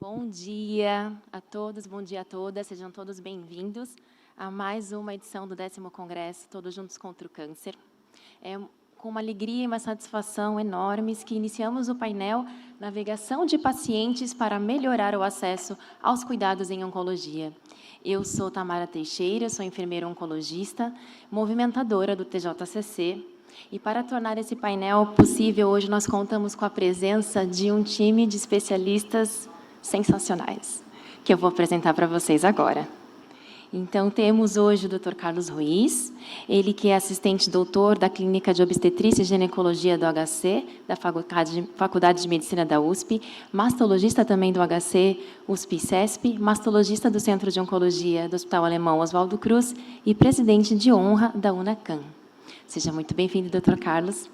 Bom dia a todos, bom dia a todas, sejam todos bem-vindos a mais uma edição do 10º Congresso Todos Juntos contra o Câncer. É com uma alegria e uma satisfação enormes que iniciamos o painel Navegação de Pacientes para melhorar o acesso aos cuidados em oncologia. Eu sou Tamara Teixeira, sou enfermeira oncologista, movimentadora do TJCC, e para tornar esse painel possível, hoje nós contamos com a presença de um time de especialistas sensacionais, que eu vou apresentar para vocês agora. Então, temos hoje o Dr. Carlos Ruiz, ele que é assistente doutor da Clínica de Obstetrícia e Ginecologia do HC, da Faculdade de Medicina da USP, mastologista também do HC, USP e CESP, mastologista do Centro de Oncologia do Hospital Alemão Oswaldo Cruz e presidente de honra da UNACAM. Seja muito bem-vindo, Dr. Carlos.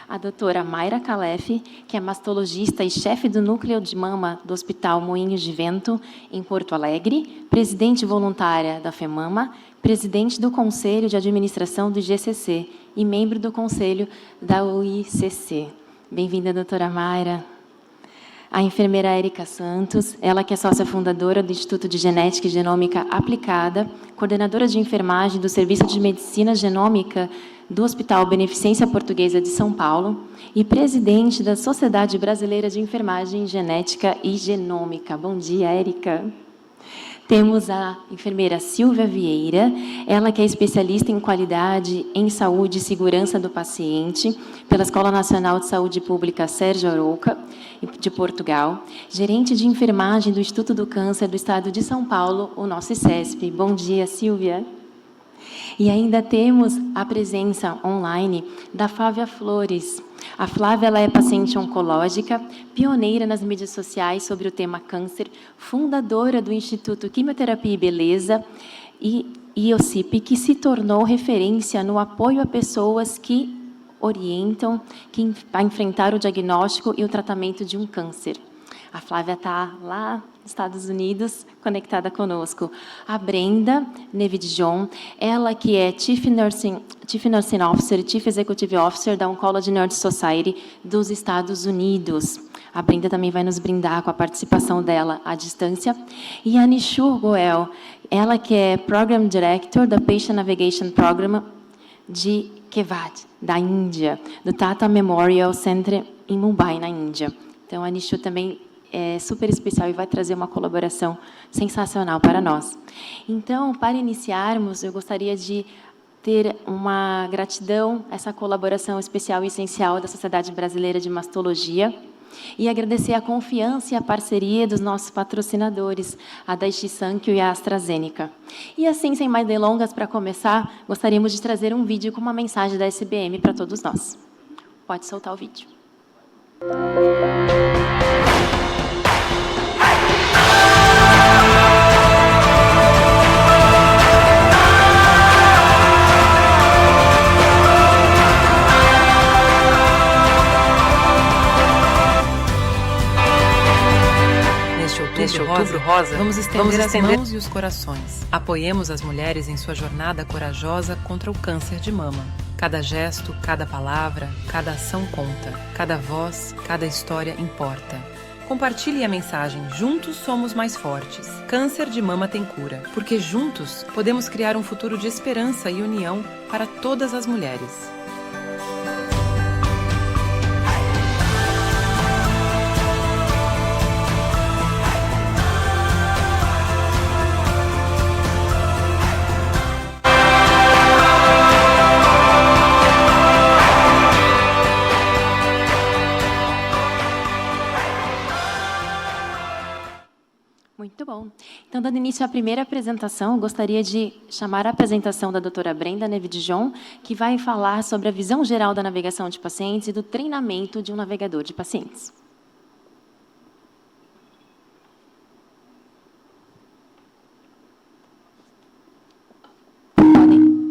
A doutora Mayra Calef, que é mastologista e chefe do núcleo de mama do Hospital Moinhos de Vento, em Porto Alegre, presidente voluntária da FEMAMA, presidente do Conselho de Administração do GCC e membro do Conselho da UICC. Bem-vinda, doutora Mayra. A enfermeira Érica Santos, ela que é sócia fundadora do Instituto de Genética e Genômica Aplicada, coordenadora de enfermagem do Serviço de Medicina Genômica do Hospital Beneficência Portuguesa de São Paulo e presidente da Sociedade Brasileira de Enfermagem Genética e Genômica. Bom dia, Érica. Temos a enfermeira Silvia Vieira, ela que é especialista em qualidade em saúde e segurança do paciente pela Escola Nacional de Saúde Pública Sérgio Arouca, de Portugal, gerente de enfermagem do Instituto do Câncer do Estado de São Paulo, o nosso ICESP. Bom dia, Silvia. E ainda temos a presença online da Flávia Flores. A Flávia ela é paciente oncológica, pioneira nas mídias sociais sobre o tema câncer, fundadora do Instituto Quimioterapia e Beleza e IOCIP, que se tornou referência no apoio a pessoas que orientam a enfrentar o diagnóstico e o tratamento de um câncer. A Flávia está lá nos Estados Unidos, conectada conosco. A Brenda Nevid-John, ela que é Chief Nursing Officer, Chief Executive Officer da Oncology Nurse Society dos Estados Unidos. A Brenda também vai nos brindar com a participação dela à distância. E a Nishur Goel, ela que é Program Director da Patient Navigation Program de Kevad, da Índia, do Tata Memorial Center em Mumbai, na Índia. Então, a Nishur também é super especial e vai trazer uma colaboração sensacional para nós. Então, para iniciarmos, eu gostaria de ter uma gratidão a essa colaboração especial e essencial da Sociedade Brasileira de Mastologia e agradecer a confiança e a parceria dos nossos patrocinadores, a Daiichi Sankyo e a AstraZeneca. E assim, sem mais delongas, para começar, gostaríamos de trazer um vídeo com uma mensagem da SBM para todos nós. Pode soltar o vídeo. Neste Outubro Rosa, vamos estender as mãos e os corações. Apoiemos as mulheres em sua jornada corajosa contra o câncer de mama. Cada gesto, cada palavra, cada ação conta. Cada voz, cada história importa. Compartilhe a mensagem Juntos somos mais fortes. Câncer de mama tem cura. Porque juntos podemos criar um futuro de esperança e união para todas as mulheres. Muito bom. Então, dando início à primeira apresentação, eu gostaria de chamar a apresentação da doutora Brenda Nevid-John, que vai falar sobre a visão geral da navegação de pacientes e do treinamento de um navegador de pacientes.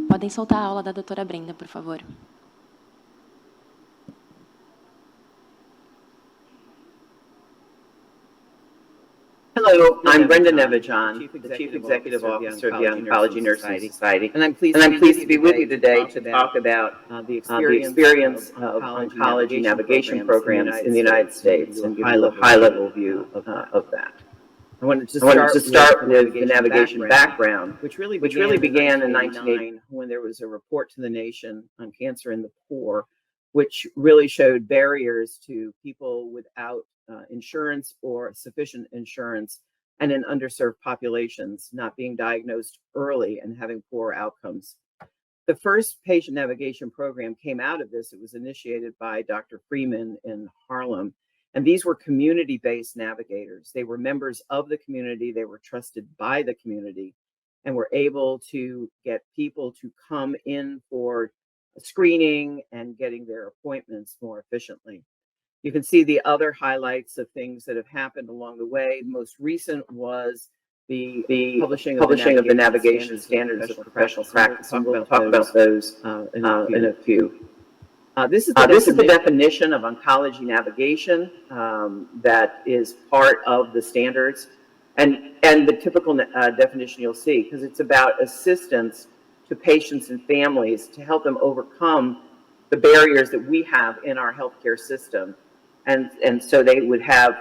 Podem soltar a aula da doutora Brenda, por favor. Hello, I'm Brenda Nevid-John, the Chief Executive Officer of the Oncology Nursing Society, and I'm pleased to be with you today to talk about the experience of oncology navigation programs in the United States and give you a high-level view of that. I wanted to start with the navigation background, which really began in 1989 when there was a report to the nation on cancer in the poor, which really showed barriers to people without insurance or sufficient insurance and in underserved populations not being diagnosed early and having poor outcomes. The first patient navigation program came out of this. It was initiated by Dr. Freeman in Harlem. And these were community-based navigators. They were members of the community. They were trusted by the community and were able to get people to come in for screening and getting their appointments more efficiently. You can see the other highlights of things that have happened along the way. The most recent was the publishing of the navigation standards of professional practice. And we'll talk about those in a few. This is the definition of oncology navigation that is part of the standards, and the typical definition you'll see, because it's about assistance to patients and families to help them overcome the barriers that we have in our healthcare system, and so they would have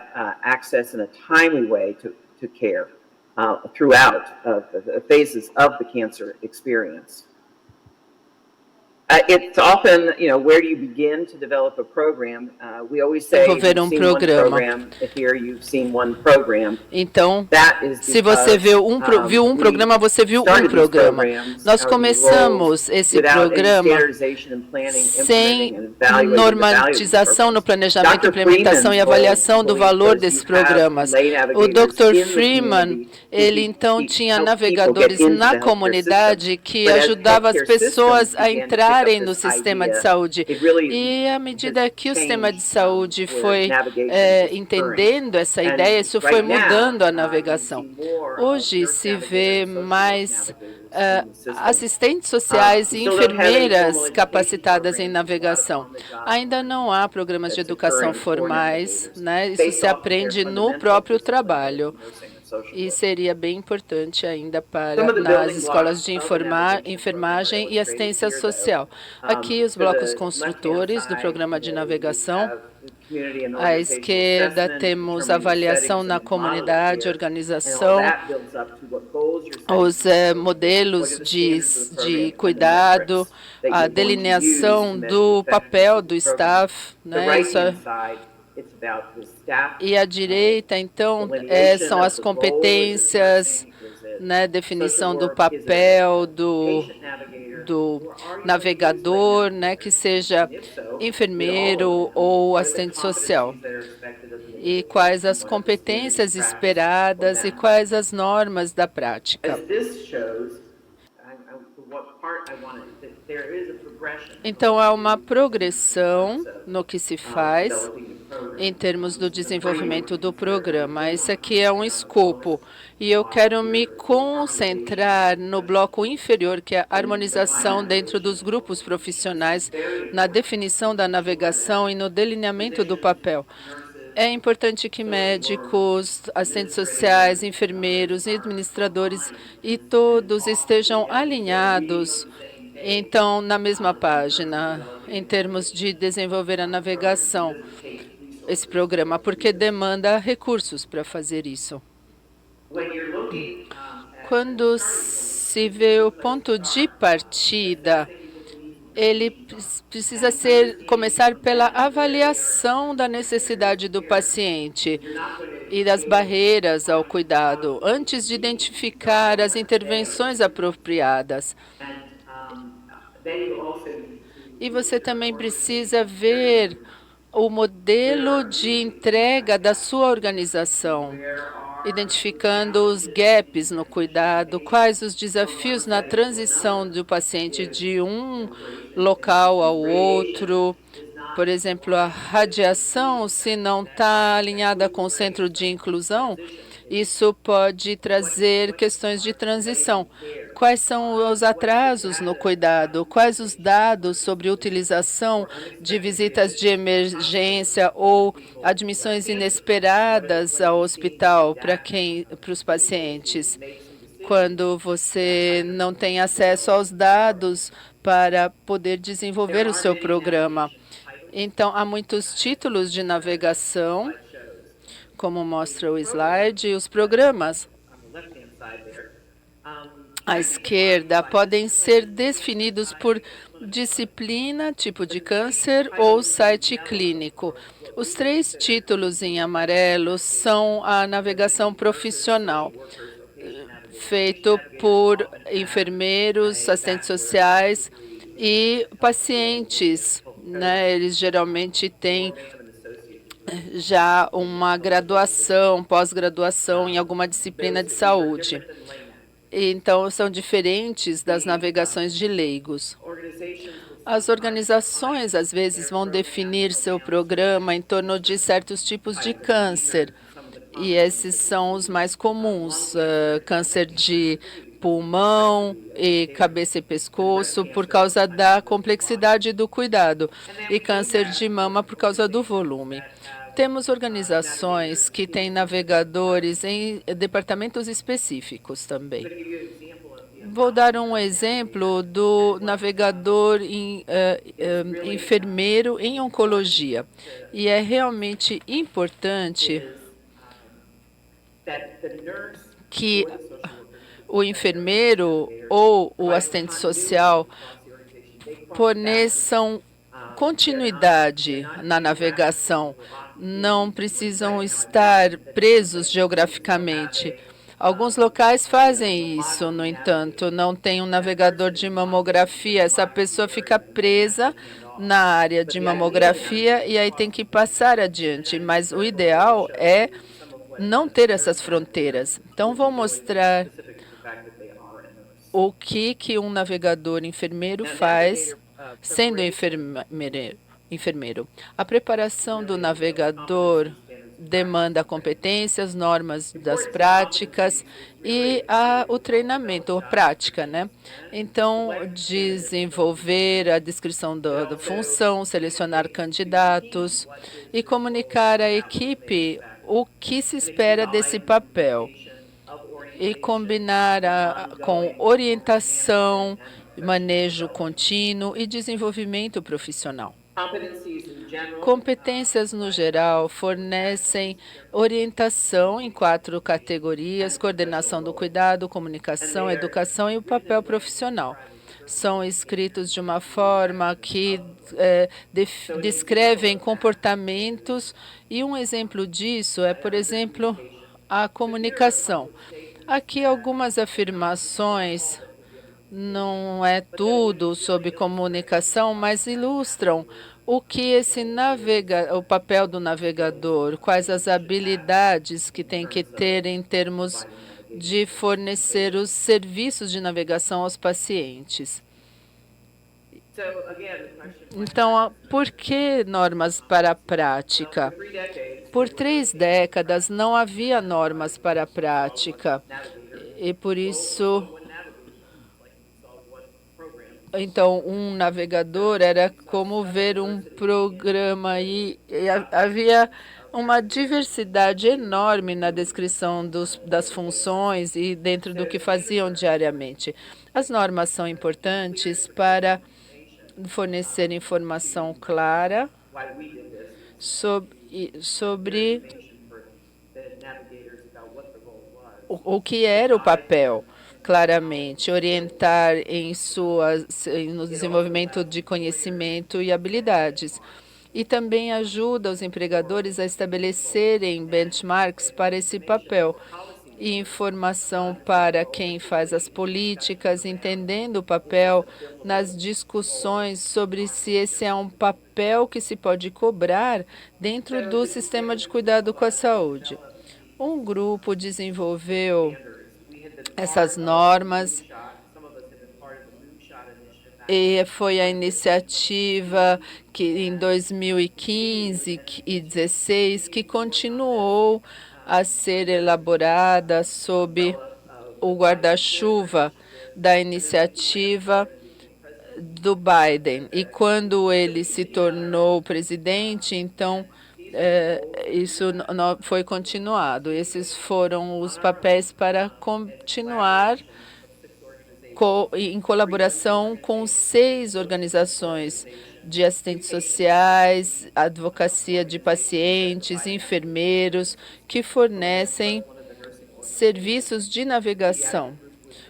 access in a timely way to care throughout the phases of the cancer experience. It's often, where do you begin to develop a program? We always say, desenvolver you've seen one program. Here you've seen one program. Então, se você viu um programa, você viu um programa. Nós começamos esse programa sem normatização no planejamento, implementação e avaliação do valor desses programas. O Dr. Freeman, ele então tinha navegadores na comunidade que ajudavam as pessoas a entrarem no sistema de saúde. E à medida que o sistema de saúde foi entendendo essa ideia, isso foi mudando a navegação. Hoje se vê mais assistentes sociais e enfermeiras capacitadas em navegação. Ainda não há programas de educação formais, né? Isso se aprende no próprio trabalho. E seria bem importante ainda para nas escolas de enfermagem e assistência social. Aqui os blocos construtores do programa de navegação. À esquerda temos avaliação na comunidade, organização, os modelos de cuidado, a delineação do papel do staff, né? E à direita, então, são as competências, né, definição do papel do navegador, né, que seja enfermeiro ou assistente social. E quais as competências esperadas e quais as normas da prática. Então, há uma progressão no que se faz em termos do desenvolvimento do programa. Esse aqui é um escopo e eu quero me concentrar no bloco inferior, que é a harmonização dentro dos grupos profissionais, na definição da navegação e no delineamento do papel. É importante que médicos, assistentes sociais, enfermeiros, administradores e todos estejam alinhados, então, na mesma página, em termos de desenvolver a navegação, esse programa, porque demanda recursos para fazer isso. Quando se vê o ponto de partida, ele precisa começar pela avaliação da necessidade do paciente e das barreiras ao cuidado, antes de identificar as intervenções apropriadas. E você também precisa ver o modelo de entrega da sua organização, identificando os gaps no cuidado, quais os desafios na transição do paciente de um local ao outro. Por exemplo, a radiação, se não está alinhada com o centro de inclusão, isso pode trazer questões de transição. Quais são os atrasos no cuidado? Quais os dados sobre utilização de visitas de emergência ou admissões inesperadas ao hospital para os pacientes? Quando você não tem acesso aos dados para poder desenvolver o seu programa. Então, há muitos títulos de navegação como mostra o slide, os programas à esquerda podem ser definidos por disciplina, tipo de câncer ou site clínico. Os 3 títulos em amarelo são a navegação profissional, feito por enfermeiros, assistentes sociais e pacientes, né? Eles geralmente têm já uma graduação, pós-graduação em alguma disciplina de saúde. Então, são diferentes das navegações de leigos. As organizações, às vezes, vão definir seu programa em torno de certos tipos de câncer, e esses são os mais comuns, câncer de pulmão e cabeça e pescoço, por causa da complexidade do cuidado, e câncer de mama por causa do volume. Temos organizações que têm navegadores em departamentos específicos também. Vou dar um exemplo do navegador enfermeiro em oncologia. E é realmente importante que o enfermeiro ou o assistente social forneçam continuidade na navegação. Não precisam estar presos geograficamente. Alguns locais fazem isso, no entanto, não tem um navegador de mamografia. Essa pessoa fica presa na área de mamografia e aí tem que passar adiante. Mas o ideal é não ter essas fronteiras. Então, vou mostrar o que um navegador enfermeiro faz sendo enfermeiro. A preparação do navegador demanda competências, normas das práticas e o treinamento, a prática, né? Então, desenvolver a descrição da função, selecionar candidatos e comunicar à equipe o que se espera desse papel e combinar com orientação, manejo contínuo e desenvolvimento profissional. Competências, no geral, fornecem orientação em 4 categorias: coordenação do cuidado, comunicação, educação e o papel profissional. São escritos de uma forma que descrevem comportamentos, e um exemplo disso é, por exemplo, a comunicação. Aqui algumas afirmações, não é tudo sobre comunicação, mas ilustram o que o papel do navegador, quais as habilidades que tem que ter em termos de fornecer os serviços de navegação aos pacientes. Então, por que normas para a prática? Por 3 décadas não havia normas para a prática, e por isso, então, um navegador era como ver um programa, e havia uma diversidade enorme na descrição das funções e dentro do que faziam diariamente. As normas são importantes para fornecer informação clara sobre o que era o papel, claramente, orientar no desenvolvimento de conhecimento e habilidades. E também ajuda os empregadores a estabelecerem benchmarks para esse papel e informação para quem faz as políticas, entendendo o papel nas discussões sobre se esse é um papel que se pode cobrar dentro do sistema de cuidado com a saúde. Um grupo desenvolveu essas normas e foi a iniciativa que em 2015 e 2016 que continuou a ser elaborada sob o guarda-chuva da iniciativa do Biden. E quando ele se tornou presidente, então isso foi continuado. Esses foram os papéis para continuar em colaboração com 6 organizações de assistentes sociais, advocacia de pacientes, enfermeiros, que fornecem serviços de navegação.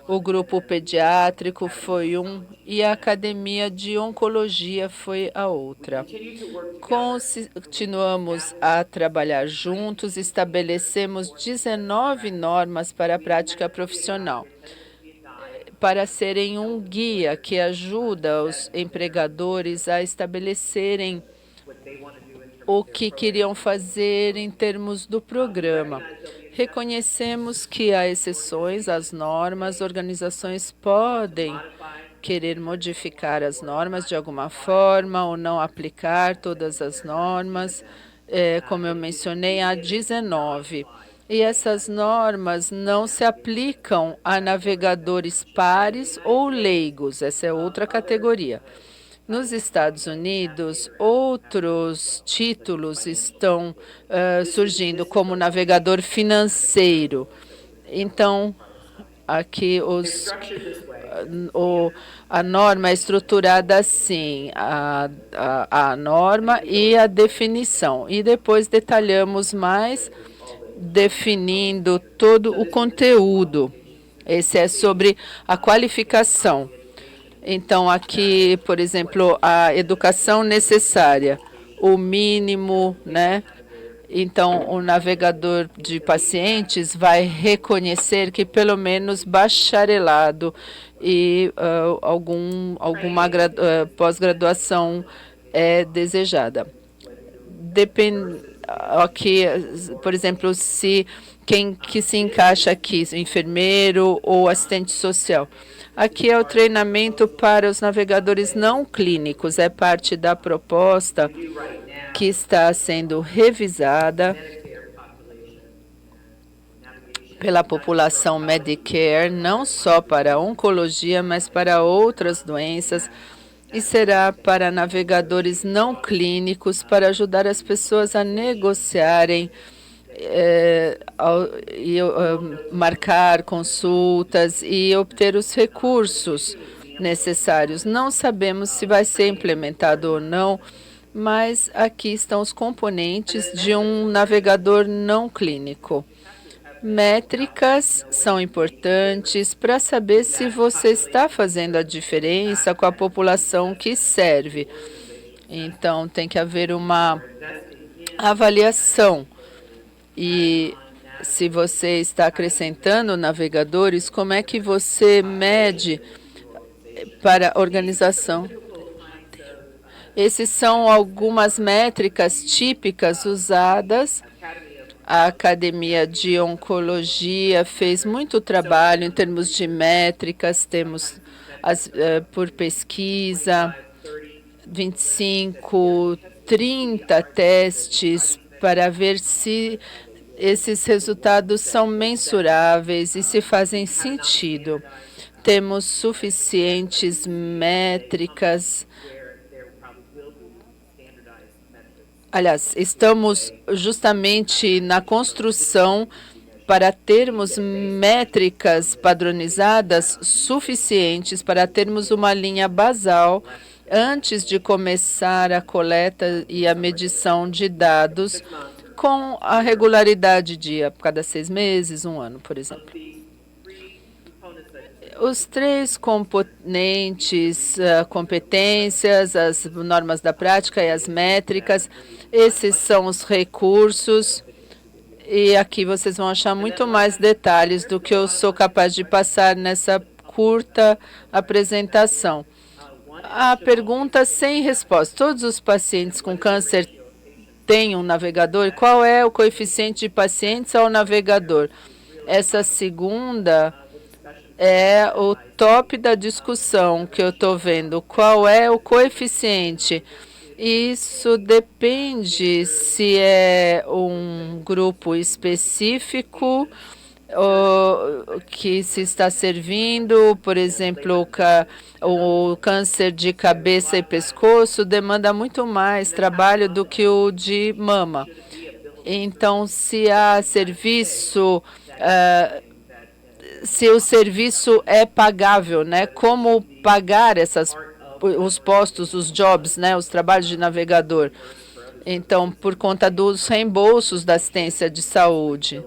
O grupo pediátrico foi um e a academia de oncologia foi a outra. Continuamos a trabalhar juntos, estabelecemos 19 normas para a prática profissional, para serem um guia que ajuda os empregadores a estabelecerem o que queriam fazer em termos do programa. Reconhecemos que há exceções às normas, organizações podem querer modificar as normas de alguma forma ou não aplicar todas as normas, como eu mencionei, há 19. E essas normas não se aplicam a navegadores pares ou leigos, essa é outra categoria. Nos Estados Unidos, outros títulos estão surgindo, como navegador financeiro. Então, aqui a norma é estruturada assim, a norma e a definição. E depois detalhamos mais, definindo todo o conteúdo. Esse é sobre a qualificação. Então, aqui, por exemplo, a educação necessária, o mínimo, né? Então, o navegador de pacientes vai reconhecer que pelo menos bacharelado e alguma pós-graduação é desejada. Aqui, por exemplo, quem que se encaixa aqui, enfermeiro ou assistente social. Aqui é o treinamento para os navegadores não clínicos, é parte da proposta que está sendo revisada pela população Medicare, não só para oncologia, mas para outras doenças, e será para navegadores não clínicos, para ajudar as pessoas a negociarem marcar consultas e obter os recursos necessários. Não sabemos se vai ser implementado ou não, mas aqui estão os componentes de um navegador não clínico. Métricas são importantes para saber se você está fazendo a diferença com a população que serve. Então, tem que haver uma avaliação. E se você está acrescentando navegadores, como é que você mede para a organização? Essas são algumas métricas típicas usadas. A Academia de Oncologia fez muito trabalho em termos de métricas, temos por pesquisa, 25, 30 testes para ver se esses resultados são mensuráveis e se fazem sentido. Temos suficientes métricas. Aliás, estamos justamente na construção para termos métricas padronizadas suficientes para termos uma linha basal antes de começar a coleta e a medição de dados com a regularidade de a cada 6 meses, 1 ano, por exemplo. Os 3 componentes, competências, as normas da prática e as métricas, esses são os recursos. E aqui vocês vão achar muito mais detalhes do que eu sou capaz de passar nessa curta apresentação. A pergunta sem resposta. Todos os pacientes com câncer têm um navegador? Qual é o coeficiente de pacientes ao navegador? Essa segunda é o top da discussão que eu estou vendo. Qual é o coeficiente? Isso depende se é um grupo específico que se está servindo, por exemplo, o câncer de cabeça e pescoço demanda muito mais trabalho do que o de mama. Então, se há serviço, se o serviço é pagável, né? Como pagar essas os postos, os jobs, né, os trabalhos de navegador. Então, por conta dos reembolsos da assistência de saúde.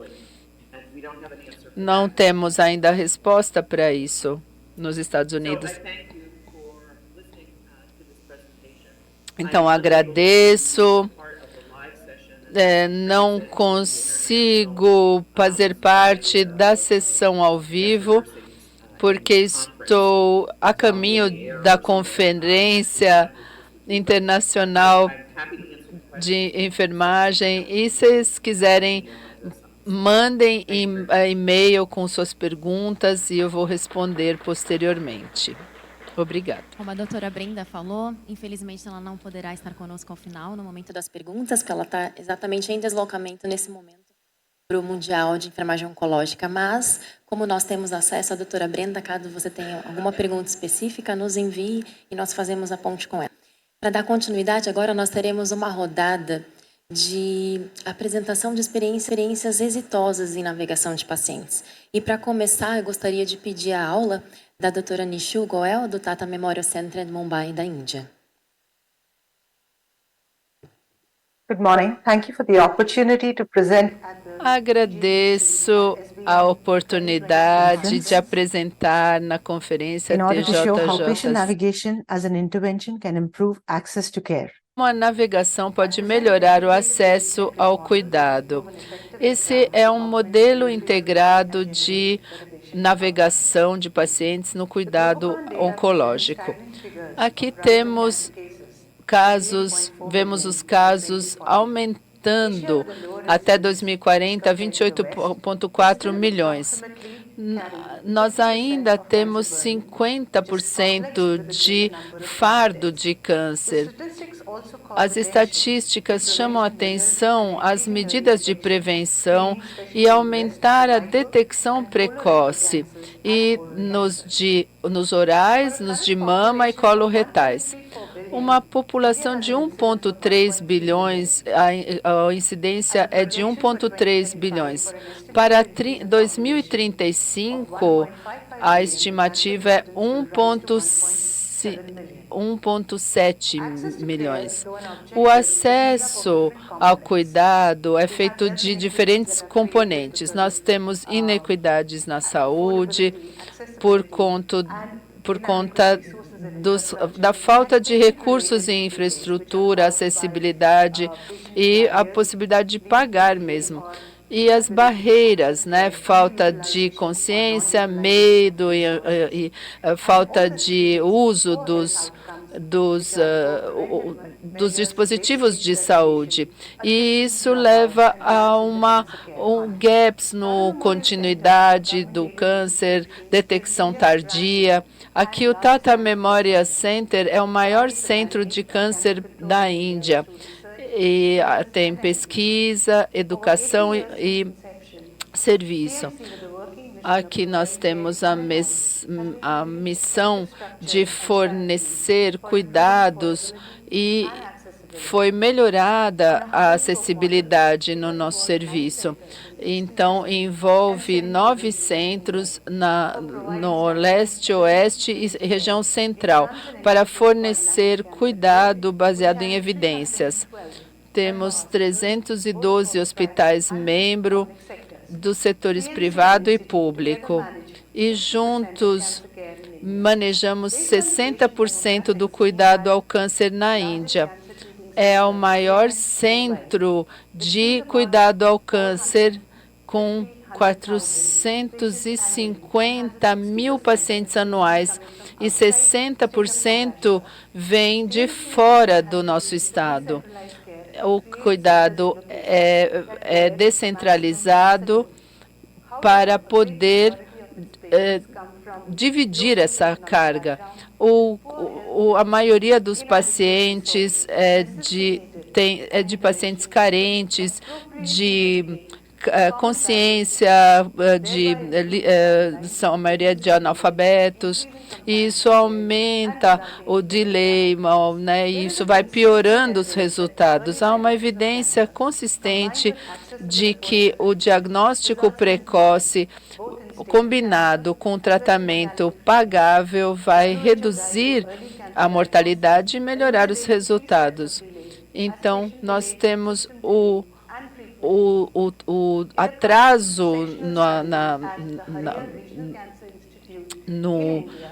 Não temos ainda a resposta para isso nos Estados Unidos. Então, agradeço. Não consigo fazer parte da sessão ao vivo, porque estou a caminho da Conferência Internacional de Enfermagem. E se vocês quiserem, mandem e-mail com suas perguntas e eu vou responder posteriormente. Obrigada. Como a doutora Brenda falou, infelizmente ela não poderá estar conosco ao final, no momento das perguntas, porque ela está exatamente em deslocamento nesse momento para o Mundial de Enfermagem Oncológica. Mas, como nós temos acesso à doutora Brenda, caso você tenha alguma pergunta específica, nos envie e nós fazemos a ponte com ela. Para dar continuidade, agora nós teremos uma rodada de apresentação de experiências exitosas em navegação de pacientes. E para começar, eu gostaria de pedir a aula da doutora Nishu Goel, do Tata Memorial Center de Mumbai, da Índia. Good morning. Thank you for the opportunity to present. Agradeço a oportunidade de apresentar na conferência In order to show how patient TJJ. navigation as an intervention can improve access to care. Como a navegação pode melhorar o acesso ao cuidado. Esse é um modelo integrado de navegação de pacientes no cuidado oncológico. Aqui temos casos, vemos os casos aumentando até 2040, 28,4 milhões. Nós ainda temos 50% de fardo de câncer. As estatísticas chamam a atenção às medidas de prevenção e aumentar a detecção precoce e nos orais, nos de mama e coloretais. Uma população de 1,3 bilhões, a incidência é de 1,3 bilhões. Para 2035, a estimativa é 1,7 milhões. O acesso ao cuidado é feito de diferentes componentes. Nós temos inequidades na saúde por conta da falta de recursos em infraestrutura, acessibilidade e a possibilidade de pagar mesmo. E as barreiras, né? Falta de consciência, medo e falta de uso dos dispositivos de saúde. E isso leva a gaps no continuidade do câncer, detecção tardia. Aqui o Tata Memorial Center é o maior centro de câncer da Índia. E tem pesquisa, educação e serviço. Aqui nós temos a missão de fornecer cuidados e foi melhorada a acessibilidade no nosso serviço. Então, envolve 9 centros no leste, oeste e região central para fornecer cuidado baseado em evidências. Temos 312 hospitais membros dos setores privado e público. E juntos manejamos 60% do cuidado ao câncer na Índia. É o maior centro de cuidado ao câncer, com 450 mil pacientes anuais e 60% vêm de fora do nosso estado. O cuidado é descentralizado para poder dividir essa carga. A maioria dos pacientes é de pacientes carentes, de consciência, são a maioria de analfabetos, e isso aumenta o delay, né, e isso vai piorando os resultados. Há uma evidência consistente de que o diagnóstico precoce, combinado com o tratamento pagável, vai reduzir a mortalidade e melhorar os resultados. Então, nós temos o atraso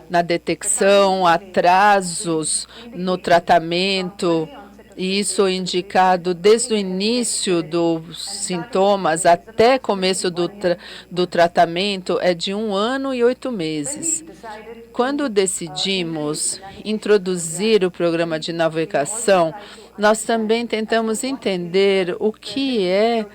na detecção, atrasos no tratamento, e isso é indicado desde o início dos sintomas até começo do tratamento, é de 1 ano e 8 meses. Quando decidimos introduzir o programa de navegação, nós também tentamos entender o que é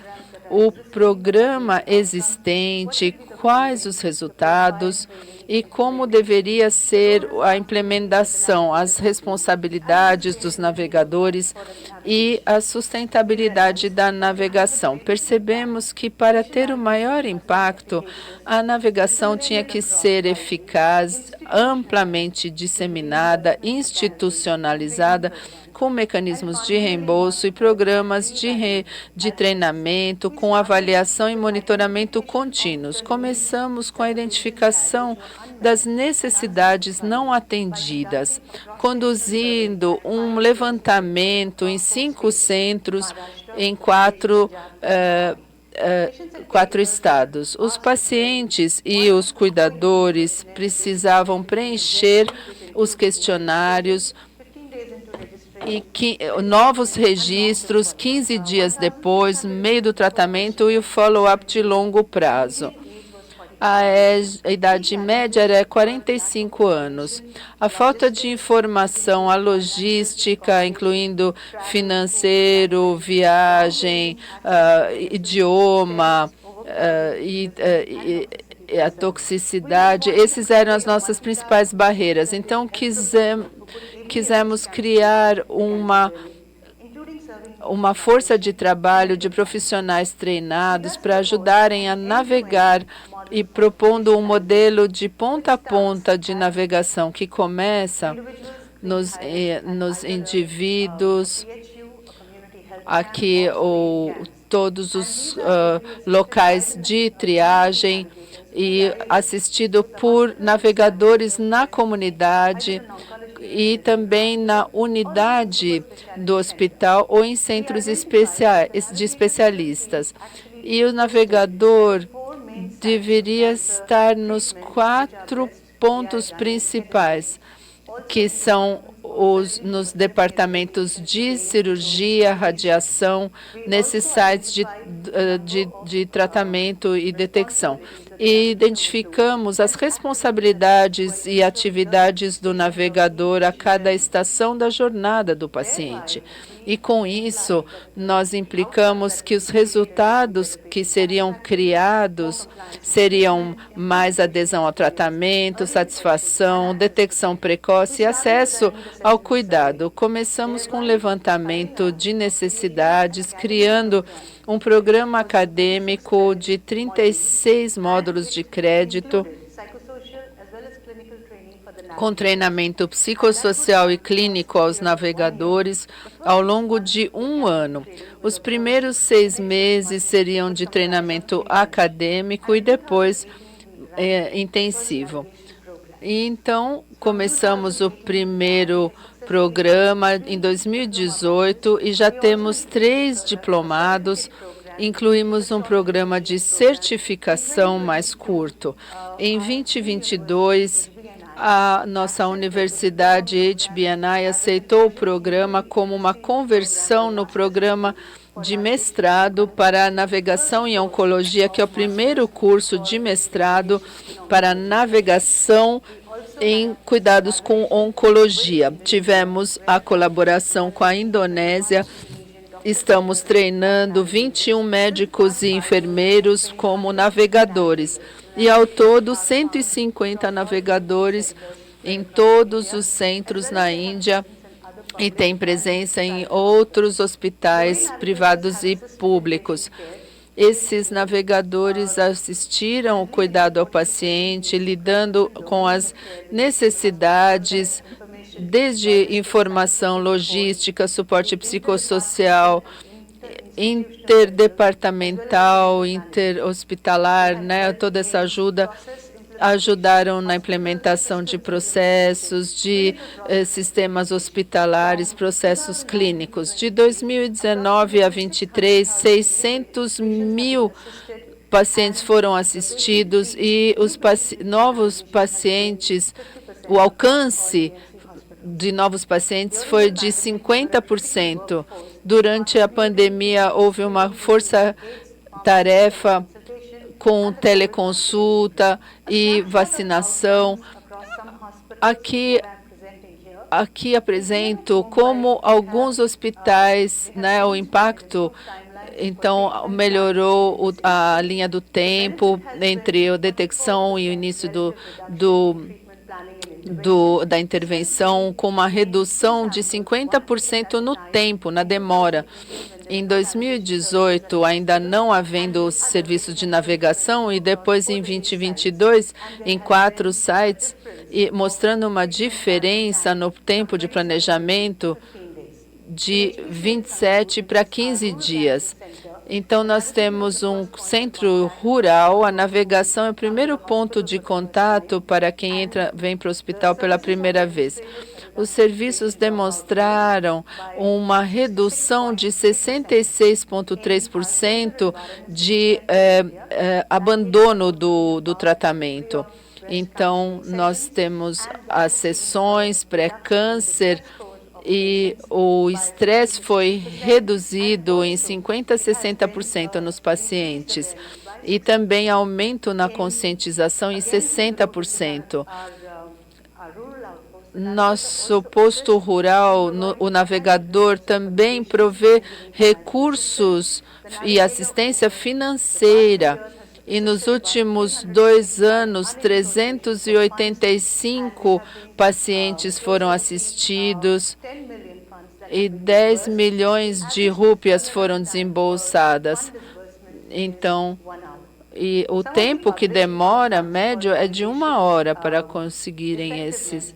o programa existente, quais os resultados e como deveria ser a implementação, as responsabilidades dos navegadores e a sustentabilidade da navegação. Percebemos que, para ter o maior impacto, a navegação tinha que ser eficaz, amplamente disseminada, institucionalizada, com mecanismos de reembolso e programas de treinamento, com avaliação e monitoramento contínuos. Começamos com a identificação das necessidades não atendidas, conduzindo um levantamento em 5 centros em 4 estados. Os pacientes e os cuidadores precisavam preencher os questionários e novos registros 15 dias depois, no meio do tratamento, e o follow-up de longo prazo. A idade média era 45 anos. A falta de informação, a logística, incluindo financeiro, viagem, idioma e a toxicidade, esses eram as nossas principais barreiras. Então, quisemos criar uma força de trabalho de profissionais treinados para ajudarem a navegar e propondo um modelo de ponta a ponta de navegação que começa nos indivíduos, aqui todos os locais de triagem e assistido por navegadores na comunidade e também na unidade do hospital ou em centros de especialistas. E o navegador deveria estar nos 4 pontos principais, que são nos departamentos de cirurgia, radiação, nesses sites de tratamento e detecção. E identificamos as responsabilidades e atividades do navegador a cada estação da jornada do paciente. E, com isso, nós implicamos que os resultados que seriam criados seriam mais adesão ao tratamento, satisfação, detecção precoce e acesso ao cuidado. Começamos com um levantamento de necessidades, criando um programa acadêmico de 36 módulos de crédito, com treinamento psicossocial e clínico aos navegadores ao longo de 1 ano. Os primeiros 6 meses seriam de treinamento acadêmico e depois intensivo. E então, começamos o primeiro programa em 2018 e já temos 3 diplomados. Incluímos um programa de certificação mais curto. Em 2022, a nossa universidade HBNI aceitou o programa como uma conversão no programa de mestrado para navegação em oncologia, que é o primeiro curso de mestrado para navegação em cuidados com oncologia. Tivemos a colaboração com a Indonésia. Estamos treinando 21 médicos e enfermeiros como navegadores. E, ao todo, 150 navegadores em todos os centros na Índia e tem presença em outros hospitais privados e públicos. Esses navegadores assistiram o cuidado ao paciente, lidando com as necessidades, desde informação, logística, suporte psicossocial, interdepartamental, interhospitalar, né, toda essa ajuda ajudaram na implementação de processos, de sistemas hospitalares, processos clínicos. De 2019 a 23, 600 mil pacientes foram assistidos e os novos pacientes, o alcance de novos pacientes foi de 50%. Durante a pandemia, houve uma força-tarefa com teleconsulta e vacinação. Aqui apresento como alguns hospitais, né, o impacto, então, melhorou a linha do tempo entre a detecção e o início da intervenção, com uma redução de 50% no tempo, na demora. Em 2018, ainda não havendo serviços de navegação, e depois em 2022, em 4 sites, e mostrando uma diferença no tempo de planejamento de 27 para 15 dias. Então, nós temos um centro rural. A navegação é o primeiro ponto de contato para quem vem para o hospital pela primeira vez. Os serviços demonstraram uma redução de 66,3% de abandono do tratamento. Então, nós temos as sessões pré-câncer e o estresse foi reduzido em 50% a 60% nos pacientes e também aumento na conscientização em 60%. Nosso posto rural, o navegador, também provê recursos e assistência financeira. E nos últimos 2 anos, 385 pacientes foram assistidos e 10 milhões de rúpias foram desembolsadas. Então, e o tempo que demora, médio, é de 1 hora para conseguirem esses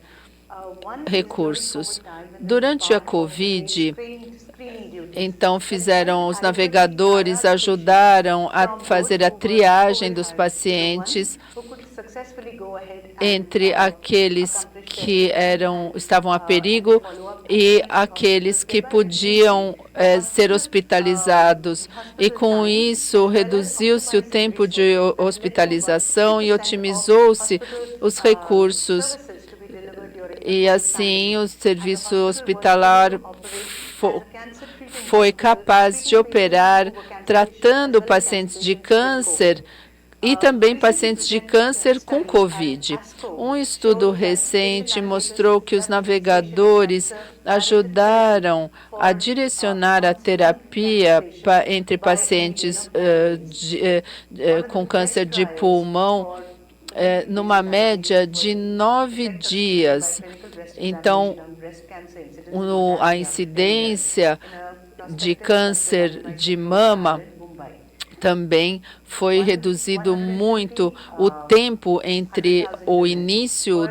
recursos. Durante a Covid, então, os navegadores ajudaram a fazer a triagem dos pacientes entre aqueles que estavam a perigo e aqueles que podiam ser hospitalizados. E, com isso, reduziu-se o tempo de hospitalização e otimizou-se os recursos. E, assim, o serviço hospitalar foi capaz de operar tratando pacientes de câncer e também pacientes de câncer com Covid. Um estudo recente mostrou que os navegadores ajudaram a direcionar a terapia entre pacientes com câncer de pulmão numa média de 9 dias. Então, a incidência de câncer de mama também foi reduzido muito o tempo entre o início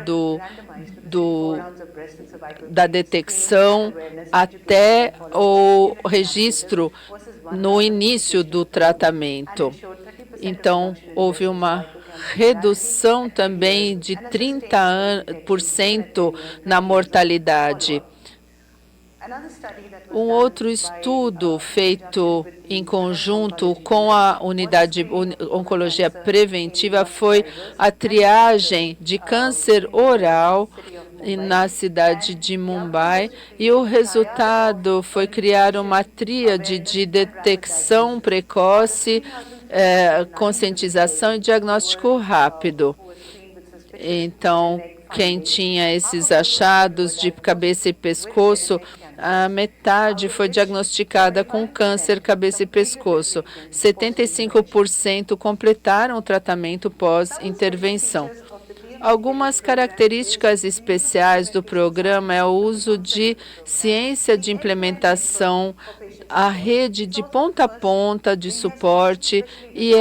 da detecção até o registro no início do tratamento. Então, houve uma redução também de 30% na mortalidade. Um outro estudo feito em conjunto com a unidade de oncologia preventiva foi a triagem de câncer oral na cidade de Mumbai, e o resultado foi criar uma tríade de detecção precoce, conscientização e diagnóstico rápido. Então, quem tinha esses achados de cabeça e pescoço, a metade foi diagnosticada com câncer cabeça e pescoço. 75% completaram o tratamento pós-intervenção. Algumas características especiais do programa é o uso de ciência de implementação, a rede de ponta a ponta de suporte, e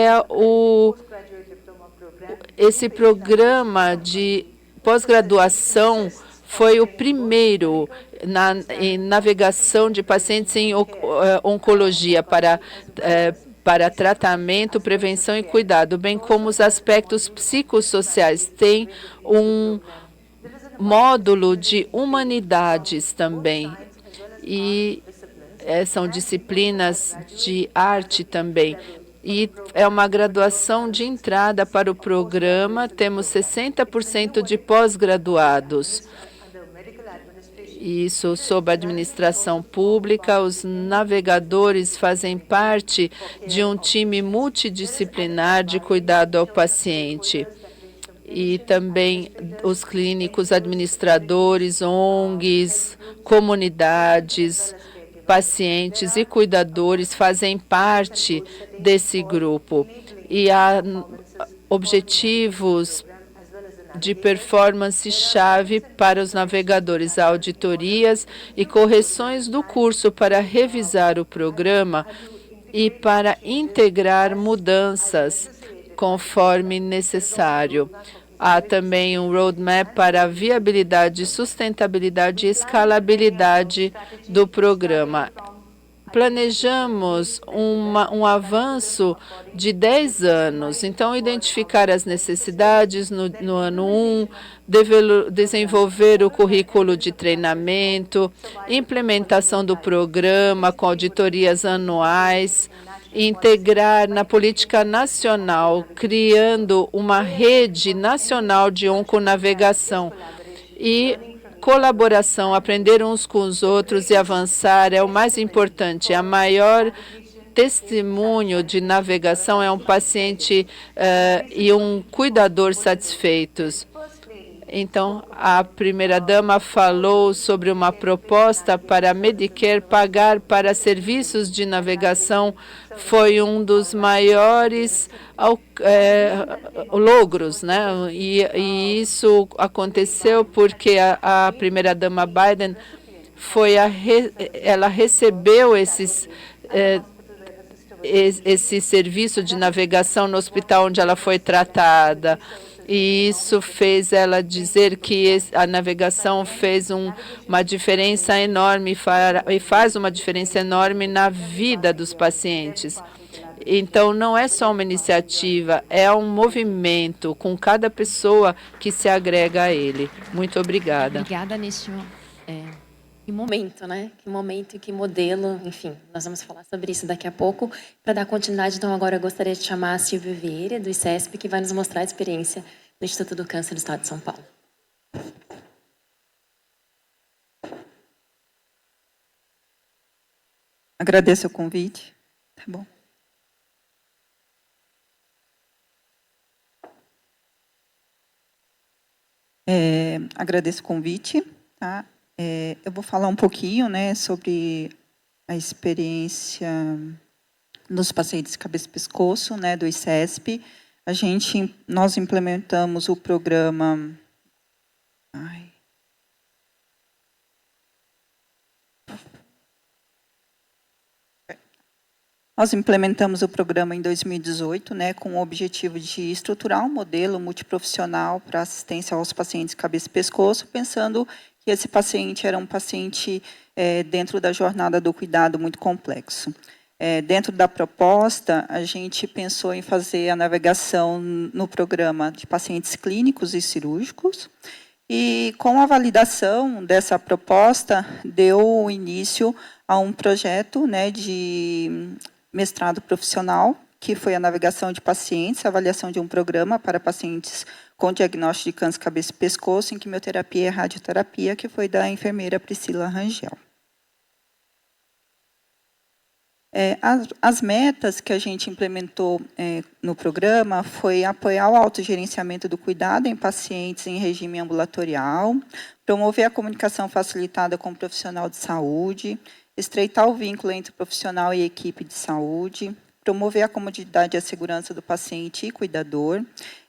esse programa de pós-graduação foi o primeiro em navegação de pacientes em oncologia para para tratamento, prevenção e cuidado, bem como os aspectos psicossociais. Tem um módulo de humanidades também, e são disciplinas de arte também. E é uma graduação de entrada para o programa, temos 60% de pós-graduados. Isso sob administração pública. Os navegadores fazem parte de um time multidisciplinar de cuidado ao paciente. E também os clínicos, administradores, ONGs, comunidades, pacientes e cuidadores fazem parte desse grupo. E há objetivos de performance-chave para os navegadores, auditorias e correções do curso para revisar o programa e para integrar mudanças conforme necessário. Há também um roadmap para a viabilidade, sustentabilidade e escalabilidade do programa. Planejamos um avanço de 10 anos. Então, identificar as necessidades no ano 1, desenvolver o currículo de treinamento, implementação do programa com auditorias anuais, integrar na política nacional, criando uma rede nacional de onconavegação e colaboração, aprender uns com os outros e avançar é o mais importante. A maior testemunho de navegação é um paciente e um cuidador satisfeitos. Então, a primeira-dama falou sobre uma proposta para a Medicare pagar para serviços de navegação. Foi um dos maiores logros, né? E isso aconteceu porque a primeira-dama Biden ela recebeu esse serviço de navegação no hospital onde ela foi tratada. E isso fez ela dizer que a navegação fez uma diferença enorme e faz uma diferença enorme na vida dos pacientes. Então, não é só uma iniciativa, é um movimento com cada pessoa que se agrega a ele. Muito obrigada. Obrigada, Nício. Que momento, né? Que momento e que modelo. Enfim, nós vamos falar sobre isso daqui a pouco. Para dar continuidade, então, agora eu gostaria de chamar a Silvia Vieira, do ICESP, que vai nos mostrar a experiência do Instituto do Câncer do Estado de São Paulo. Agradeço o convite. Tá bom. Agradeço o convite. Tá? Eu vou falar um pouquinho, né, sobre a experiência dos pacientes de cabeça e pescoço, né, do ICESP. Nós implementamos o programa. Nós implementamos o programa em 2018, né, com o objetivo de estruturar um modelo multiprofissional para assistência aos pacientes de cabeça e pescoço, pensando que esse paciente era um paciente dentro da jornada do cuidado muito complexo. Dentro da proposta, a gente pensou em fazer a navegação no programa de pacientes clínicos e cirúrgicos, e com a validação dessa proposta, deu início a um projeto, né, de mestrado profissional, que foi a navegação de pacientes, a avaliação de um programa para pacientes com diagnóstico de câncer de cabeça e pescoço, em quimioterapia e radioterapia, que foi da enfermeira Priscila Rangel. As metas que a gente implementou no programa foi apoiar o autogerenciamento do cuidado em pacientes em regime ambulatorial, promover a comunicação facilitada com o profissional de saúde, estreitar o vínculo entre profissional e equipe de saúde, promover a comodidade e a segurança do paciente e cuidador,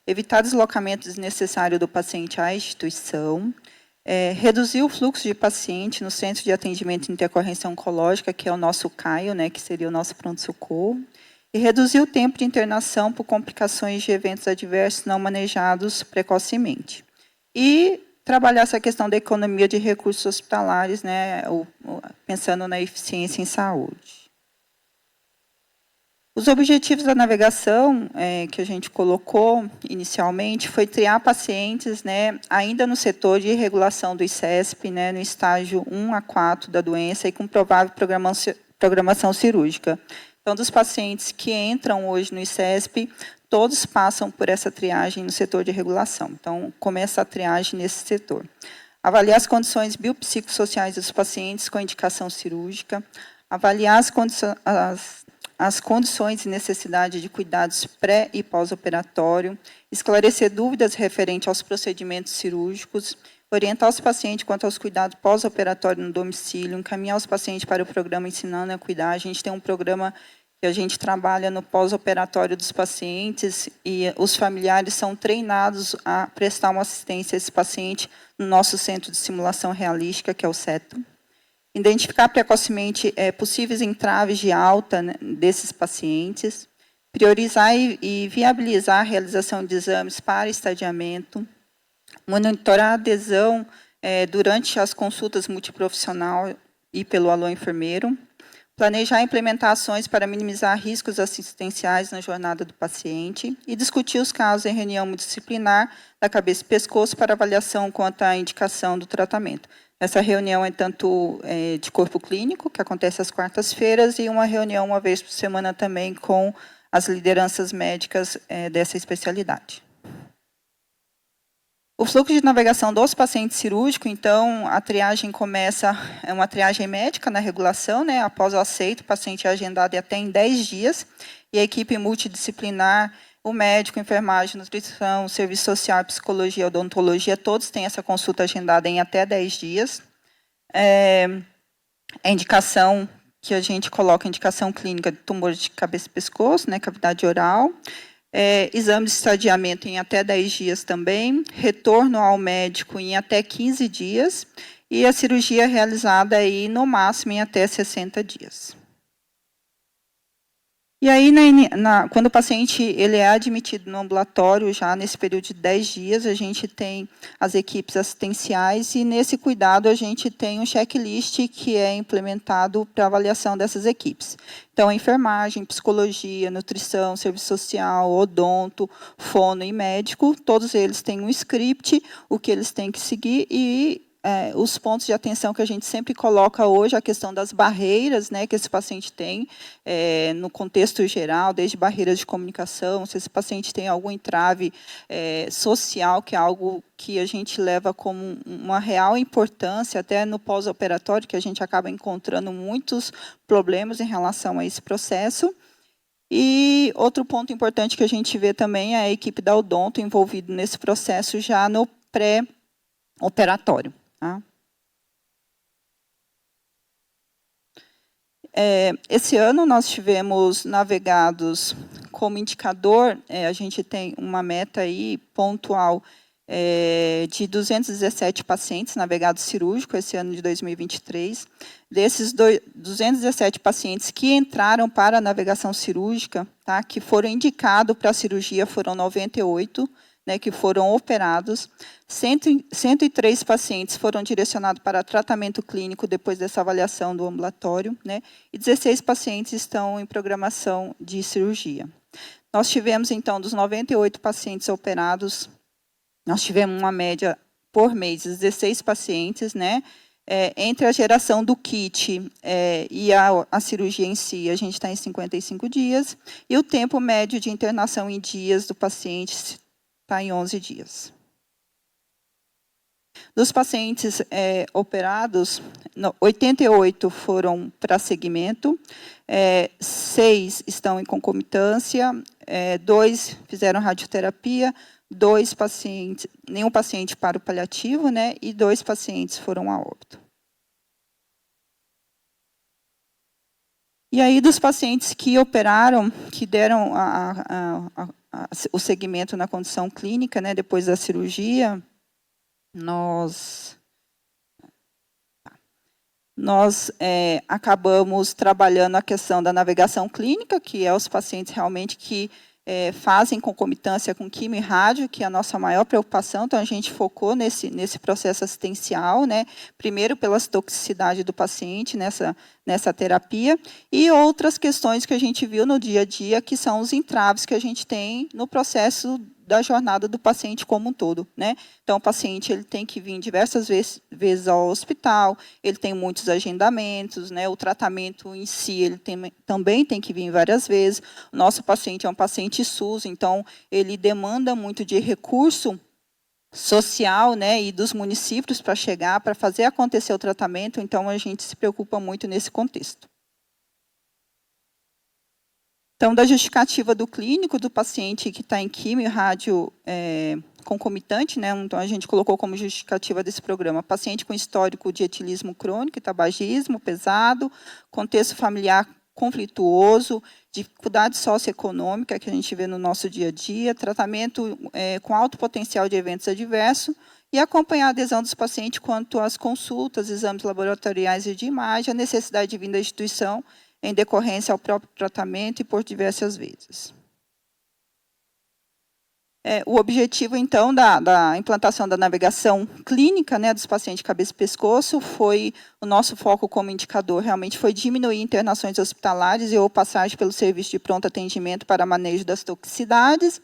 evitar deslocamento desnecessário do paciente à instituição, reduzir o fluxo de paciente no Centro de Atendimento e Intercorrência Oncológica, que é o nosso CAIO, né, que seria o nosso pronto-socorro, e reduzir o tempo de internação por complicações de eventos adversos não manejados precocemente. E trabalhar essa questão da economia de recursos hospitalares, né, pensando na eficiência em saúde. Os objetivos da navegação que a gente colocou inicialmente foi triar pacientes, né, ainda no setor de regulação do ICESP, né, no estágio 1 a 4 da doença e com provável programação cirúrgica. Então, dos pacientes que entram hoje no ICESP, todos passam por essa triagem no setor de regulação. Então, começa a triagem nesse setor. Avaliar as condições biopsicossociais dos pacientes com indicação cirúrgica, avaliar as condições e necessidade de cuidados pré- e pós-operatório, esclarecer dúvidas referentes aos procedimentos cirúrgicos, orientar os pacientes quanto aos cuidados pós-operatórios no domicílio, encaminhar os pacientes para o programa Ensinando a Cuidar. A gente tem um programa que a gente trabalha no pós-operatório dos pacientes e os familiares são treinados a prestar uma assistência a esse paciente no nosso Centro de Simulação Realística, que é o CETO. Identificar precocemente possíveis entraves de alta, né, desses pacientes, priorizar e viabilizar a realização de exames para estadiamento, monitorar a adesão durante as consultas multiprofissional e pelo alô enfermeiro, planejar implementações para minimizar riscos assistenciais na jornada do paciente e discutir os casos em reunião multidisciplinar da cabeça e pescoço para avaliação quanto à indicação do tratamento. Essa reunião é tanto de corpo clínico, que acontece às quartas-feiras, e uma reunião uma vez por semana também com as lideranças médicas dessa especialidade. O fluxo de navegação dos pacientes cirúrgicos, então, a triagem começa, é uma triagem médica na regulação, né, após o aceito, o paciente é agendado até em 10 dias, e a equipe multidisciplinar, o médico, enfermagem, nutrição, serviço social, psicologia, odontologia, todos têm essa consulta agendada em até 10 dias. A indicação que a gente coloca, a indicação clínica de tumor de cabeça e pescoço, né, cavidade oral, exame de estadiamento em até 10 dias também, retorno ao médico em até 15 dias, e a cirurgia realizada aí, no máximo em até 60 dias. E aí, quando o paciente ele é admitido no ambulatório, já nesse período de 10 dias, a gente tem as equipes assistenciais e, nesse cuidado, a gente tem um checklist que é implementado para avaliação dessas equipes. Então, enfermagem, psicologia, nutrição, serviço social, odonto, fono e médico, todos eles têm um script, o que eles têm que seguir e os pontos de atenção que a gente sempre coloca hoje, a questão das barreiras, né, que esse paciente tem no contexto geral, desde barreiras de comunicação, se esse paciente tem algum entrave social, que é algo que a gente leva como uma real importância, até no pós-operatório, que a gente acaba encontrando muitos problemas em relação a esse processo. E outro ponto importante que a gente vê também é a equipe da odonto envolvida nesse processo já no pré-operatório. Esse ano nós tivemos navegados como indicador, a gente tem uma meta aí pontual de 217 pacientes navegados cirúrgicos esse ano de 2023. Desses 217 pacientes que entraram para a navegação cirúrgica, tá, que foram indicados para a cirurgia, foram 98, né, que foram operados, 103 pacientes foram direcionados para tratamento clínico depois dessa avaliação do ambulatório, né, e 16 pacientes estão em programação de cirurgia. Nós tivemos, então, dos 98 pacientes operados, nós tivemos uma média por mês de 16 pacientes, né, entre a geração do kit e a cirurgia em si, a gente está em 55 dias, e o tempo médio de internação em dias do paciente está em 11 dias. Dos pacientes operados, 88 foram para segmento, 6 estão em concomitância, 2 fizeram radioterapia, nenhum paciente para o paliativo, né, e 2 pacientes foram a óbito. E aí, dos pacientes que operaram, que deram o segmento na condição clínica, né, depois da cirurgia, nós acabamos trabalhando a questão da navegação clínica, que é os pacientes realmente que fazem concomitância com quimio e rádio, que é a nossa maior preocupação. Então, a gente focou nesse processo assistencial, né? Primeiro, pela toxicidade do paciente nessa terapia, e outras questões que a gente viu no dia a dia, que são os entraves que a gente tem no processo da jornada do paciente como um todo, né? Então, o paciente ele tem que vir diversas vezes ao hospital, ele tem muitos agendamentos, né? O tratamento em si ele também tem que vir várias vezes. O nosso paciente é um paciente SUS, então ele demanda muito de recurso social, né, e dos municípios para chegar, para fazer acontecer o tratamento. Então, a gente se preocupa muito nesse contexto. Então, da justificativa do clínico do paciente que está em quimio e rádio concomitante, né? Então, a gente colocou como justificativa desse programa paciente com histórico de etilismo crônico e tabagismo pesado, contexto familiar conflituoso, dificuldade socioeconômica que a gente vê no nosso dia a dia, tratamento com alto potencial de eventos adversos e acompanhar a adesão dos pacientes quanto às consultas, exames laboratoriais e de imagem, a necessidade de vinda da instituição em decorrência ao próprio tratamento e por diversas vezes. O objetivo, então, da implantação da navegação clínica, né, dos pacientes de cabeça e pescoço, foi, o nosso foco como indicador, realmente foi diminuir internações hospitalares e ou passagem pelo serviço de pronto atendimento para manejo das toxicidades,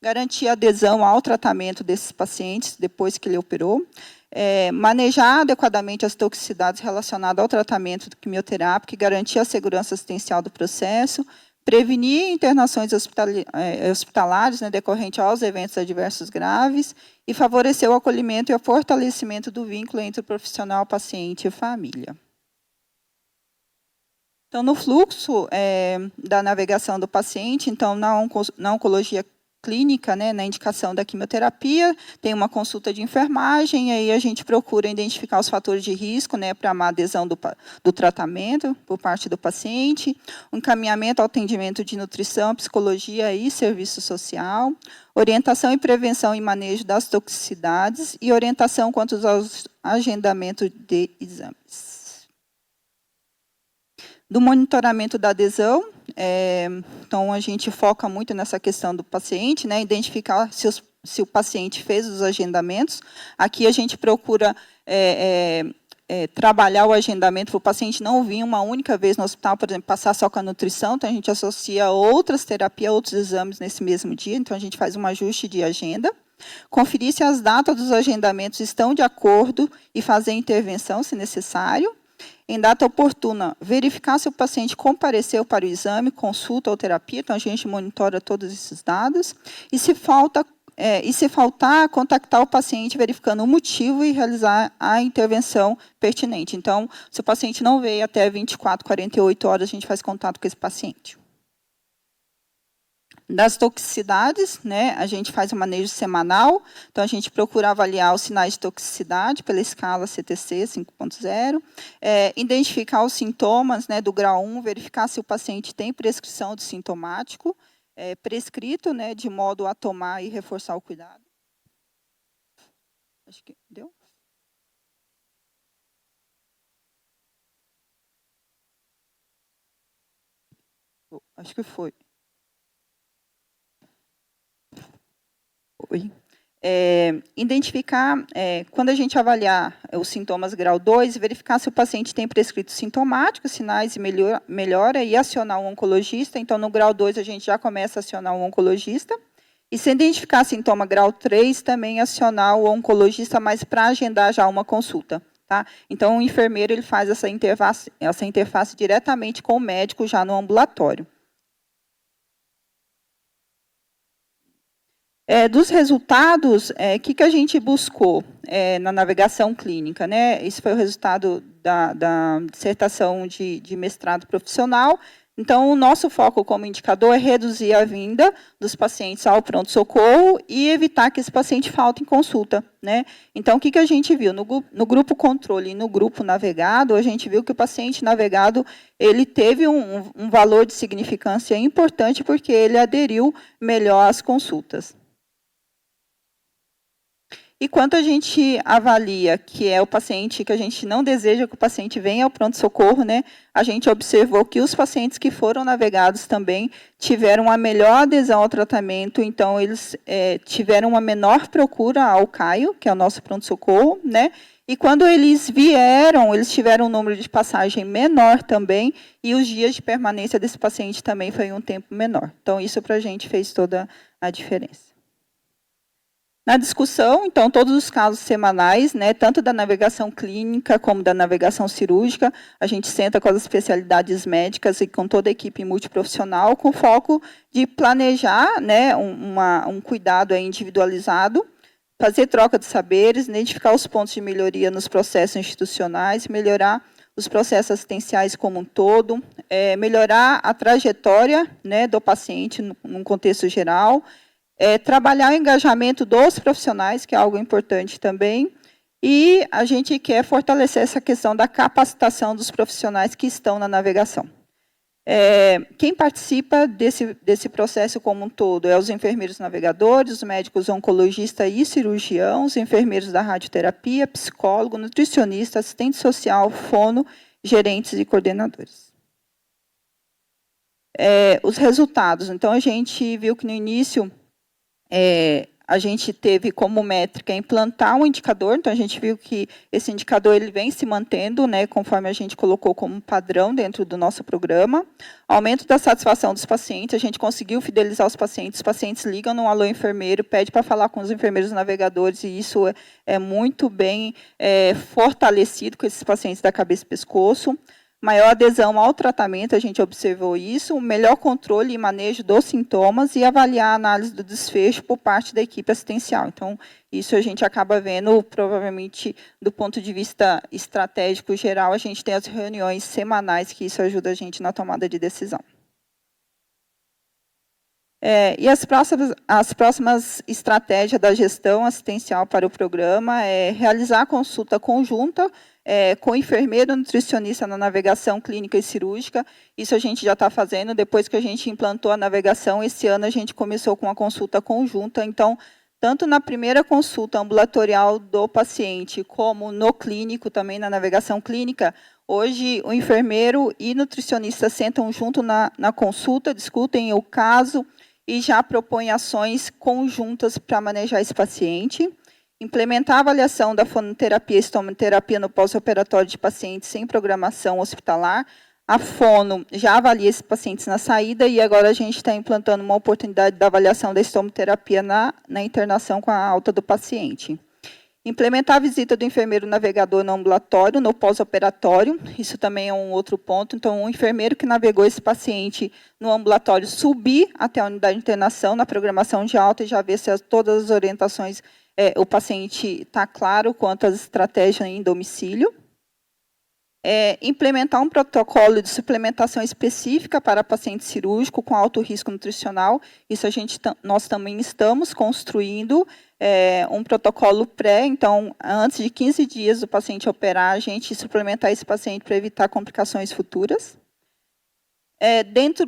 garantir adesão ao tratamento desses pacientes depois que ele operou, manejar adequadamente as toxicidades relacionadas ao tratamento quimioterápico e garantir a segurança assistencial do processo, prevenir internações hospitalares, né, decorrente aos eventos adversos graves e favorecer o acolhimento e o fortalecimento do vínculo entre o profissional, paciente e família. Então, no fluxo da navegação do paciente, então, na oncologia clínica, né, na indicação da quimioterapia, tem uma consulta de enfermagem, e aí a gente procura identificar os fatores de risco, né, para a adesão do tratamento por parte do paciente, um encaminhamento ao atendimento de nutrição, psicologia e serviço social, orientação e prevenção e manejo das toxicidades e orientação quanto aos agendamentos de exames. Do monitoramento da adesão, então a gente foca muito nessa questão do paciente, né, identificar se o paciente fez os agendamentos. Aqui a gente procura trabalhar o agendamento para o paciente não vir uma única vez no hospital, por exemplo, passar só com a nutrição, então a gente associa outras terapias, outros exames nesse mesmo dia, então a gente faz um ajuste de agenda. Conferir se as datas dos agendamentos estão de acordo e fazer intervenção, se necessário. Em data oportuna, verificar se o paciente compareceu para o exame, consulta ou terapia, então a gente monitora todos esses dados, e se faltar, contactar o paciente verificando o motivo e realizar a intervenção pertinente. Então, se o paciente não veio até 24, 48 horas, a gente faz contato com esse paciente. Das toxicidades, né, a gente faz um manejo semanal, então a gente procura avaliar os sinais de toxicidade pela escala CTC 5.0, identificar os sintomas, né, do grau 1, verificar se o paciente tem prescrição de sintomático, prescrito, né, de modo a tomar e reforçar o cuidado. Acho que deu. Acho que foi. Identificar, quando a gente avaliar os sintomas grau 2, verificar se o paciente tem prescrito sintomáticos, sinais de melhora e acionar o oncologista. Então, no grau 2, a gente já começa a acionar o oncologista. E se identificar sintoma grau 3, também acionar o oncologista, mas para agendar já uma consulta. Tá? Então, o enfermeiro ele faz essa interface diretamente com o médico já no ambulatório. Dos resultados, que a gente buscou na navegação clínica, né? Esse foi o resultado da dissertação de mestrado profissional. Então, o nosso foco como indicador é reduzir a vinda dos pacientes ao pronto-socorro e evitar que esse paciente falte em consulta, né? Então, o que a gente viu? No grupo controle e no grupo navegado, a gente viu que o paciente navegado ele teve um valor de significância importante porque ele aderiu melhor às consultas. E quando a gente avalia que é o paciente que a gente não deseja que o paciente venha ao pronto-socorro, né, a gente observou que os pacientes que foram navegados também tiveram uma melhor adesão ao tratamento, então eles tiveram uma menor procura ao CAIO, que é o nosso pronto-socorro, né? E quando eles vieram, eles tiveram um número de passagem menor também, e os dias de permanência desse paciente também foi um tempo menor. Então, isso para a gente fez toda a diferença. Na discussão, então, todos os casos semanais, né, tanto da navegação clínica como da navegação cirúrgica, a gente senta com as especialidades médicas e com toda a equipe multiprofissional, com foco de planejar, né, um cuidado individualizado, fazer troca de saberes, identificar os pontos de melhoria nos processos institucionais, melhorar os processos assistenciais como um todo, melhorar a trajetória, né, do paciente num contexto geral, trabalhar o engajamento dos profissionais, que é algo importante também, e a gente quer fortalecer essa questão da capacitação dos profissionais que estão na navegação. Quem participa desse processo como um todo é os enfermeiros navegadores, os médicos oncologistas e cirurgião, os enfermeiros da radioterapia, psicólogo, nutricionista, assistente social, fono, gerentes e coordenadores. Os resultados. Então, a gente viu que no início a gente teve como métrica implantar um indicador, então a gente viu que esse indicador ele vem se mantendo, né, conforme a gente colocou como padrão dentro do nosso programa. Aumento da satisfação dos pacientes, a gente conseguiu fidelizar os pacientes ligam no Alô Enfermeiro, pede para falar com os enfermeiros navegadores, e isso é muito bem fortalecido com esses pacientes da cabeça e pescoço. Maior adesão ao tratamento, a gente observou isso, melhor controle e manejo dos sintomas e avaliar a análise do desfecho por parte da equipe assistencial. Então, isso a gente acaba vendo, provavelmente, do ponto de vista estratégico geral, a gente tem as reuniões semanais, que isso ajuda a gente na tomada de decisão. E as próximas estratégias da gestão assistencial para o programa é realizar a consulta conjunta com enfermeiro nutricionista na navegação clínica e cirúrgica. Isso a gente já está fazendo, depois que a gente implantou a navegação, esse ano a gente começou com a consulta conjunta. Então, tanto na primeira consulta ambulatorial do paciente, como no clínico, também na navegação clínica, hoje o enfermeiro e nutricionista sentam junto na consulta, discutem o caso e já propõem ações conjuntas para manejar esse paciente. Implementar a avaliação da fonoterapia e estomoterapia no pós-operatório de pacientes sem programação hospitalar. A fono já avalia esses pacientes na saída e agora a gente está implantando uma oportunidade da avaliação da estomoterapia na internação com a alta do paciente. Implementar a visita do enfermeiro navegador no ambulatório, no pós-operatório. Isso também é um outro ponto. Então, o enfermeiro que navegou esse paciente no ambulatório subir até a unidade de internação na programação de alta e já ver se todas as orientações o paciente está claro quanto às estratégias em domicílio. Implementar um protocolo de suplementação específica para paciente cirúrgico com alto risco nutricional. Isso nós também estamos construindo um protocolo pré, então, antes de 15 dias do paciente operar, a gente suplementar esse paciente para evitar complicações futuras. Dentro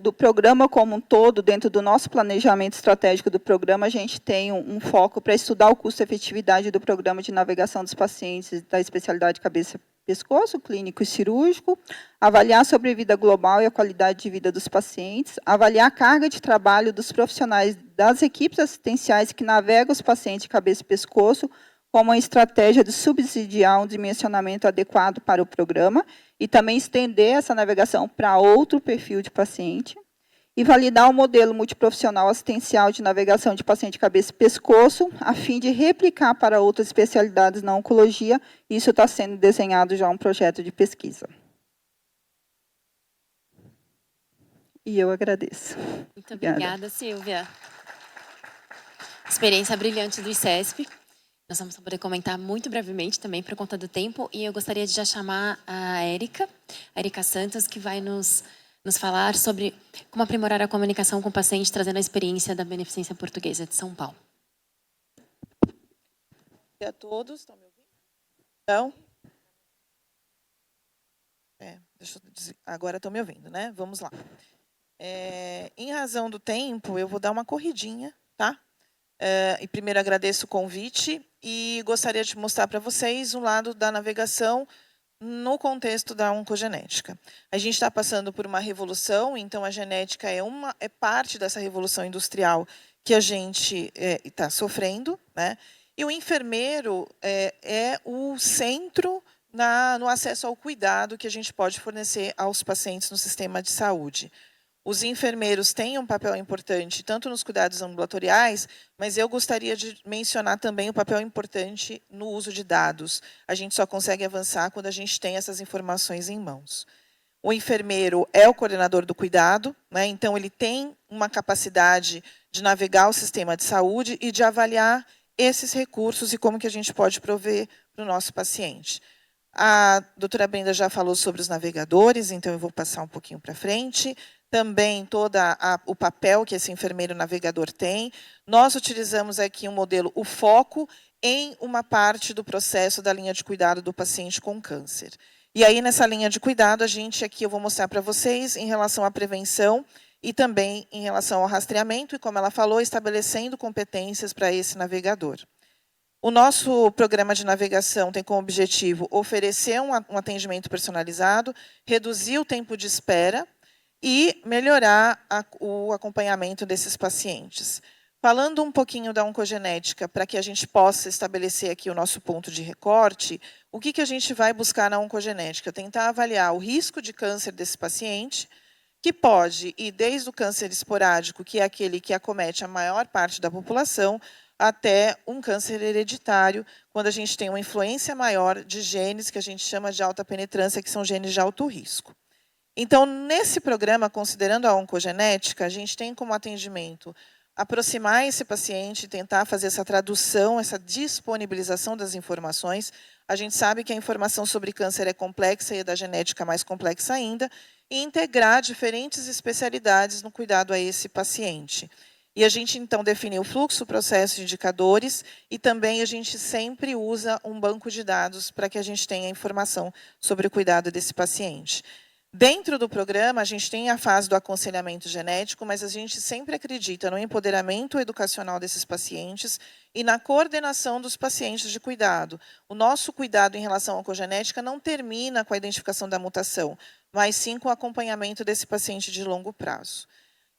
do programa como um todo, dentro do nosso planejamento estratégico do programa, a gente tem um foco para estudar o custo-efetividade do programa de navegação dos pacientes da especialidade cabeça-pescoço, clínico e cirúrgico, avaliar a sobrevida global e a qualidade de vida dos pacientes, avaliar a carga de trabalho dos profissionais das equipes assistenciais que navegam os pacientes de cabeça e pescoço, como uma estratégia de subsidiar um dimensionamento adequado para o programa e também estender essa navegação para outro perfil de paciente e validar o modelo multiprofissional assistencial de navegação de paciente de cabeça e pescoço, a fim de replicar para outras especialidades na oncologia. Isso está sendo desenhado já um projeto de pesquisa. E eu agradeço. Muito obrigada, Silvia. Experiência brilhante do ICESP. Nós vamos poder comentar muito brevemente também, por conta do tempo, e eu gostaria de já chamar a Érica Santos, que vai nos falar sobre como aprimorar a comunicação com o paciente, trazendo a experiência da Beneficência Portuguesa de São Paulo. E a todos, estão me ouvindo? Não? Deixa eu dizer, agora estão me ouvindo, né? Vamos lá. Em razão do tempo, eu vou dar uma corridinha, tá? E primeiro agradeço o convite e gostaria de mostrar para vocês um lado da navegação no contexto da oncogenética. A gente está passando por uma revolução, então a genética é parte dessa revolução industrial que a gente está sofrendo, né? E o enfermeiro é o centro no acesso ao cuidado que a gente pode fornecer aos pacientes no sistema de saúde. Os enfermeiros têm um papel importante, tanto nos cuidados ambulatoriais, mas eu gostaria de mencionar também o papel importante no uso de dados. A gente só consegue avançar quando a gente tem essas informações em mãos. O enfermeiro é o coordenador do cuidado, né? Então ele tem uma capacidade de navegar o sistema de saúde e de avaliar esses recursos e como que a gente pode prover para o nosso paciente. A doutora Brenda já falou sobre os navegadores, então eu vou passar um pouquinho para frente. Também todo o papel que esse enfermeiro navegador tem. Nós utilizamos aqui um modelo, o foco, em uma parte do processo da linha de cuidado do paciente com câncer. E aí, nessa linha de cuidado, aqui eu vou mostrar para vocês em relação à prevenção e também em relação ao rastreamento, e como ela falou, estabelecendo competências para esse navegador. O nosso programa de navegação tem como objetivo oferecer um atendimento personalizado, reduzir o tempo de espera, e melhorar o acompanhamento desses pacientes. Falando um pouquinho da oncogenética, para que a gente possa estabelecer aqui o nosso ponto de recorte, o que a gente vai buscar na oncogenética? Tentar avaliar o risco de câncer desse paciente, que pode ir desde o câncer esporádico, que é aquele que acomete a maior parte da população, até um câncer hereditário, quando a gente tem uma influência maior de genes que a gente chama de alta penetrância, que são genes de alto risco. Então, nesse programa, considerando a oncogenética, a gente tem como atendimento aproximar esse paciente, tentar fazer essa tradução, essa disponibilização das informações. A gente sabe que a informação sobre câncer é complexa e a da genética mais complexa ainda, e integrar diferentes especialidades no cuidado a esse paciente. E a gente, então, definiu o fluxo, processo e indicadores, e também a gente sempre usa um banco de dados para que a gente tenha informação sobre o cuidado desse paciente. Dentro do programa, a gente tem a fase do aconselhamento genético, mas a gente sempre acredita no empoderamento educacional desses pacientes e na coordenação dos pacientes de cuidado. O nosso cuidado em relação à oncogenética não termina com a identificação da mutação, mas sim com o acompanhamento desse paciente de longo prazo.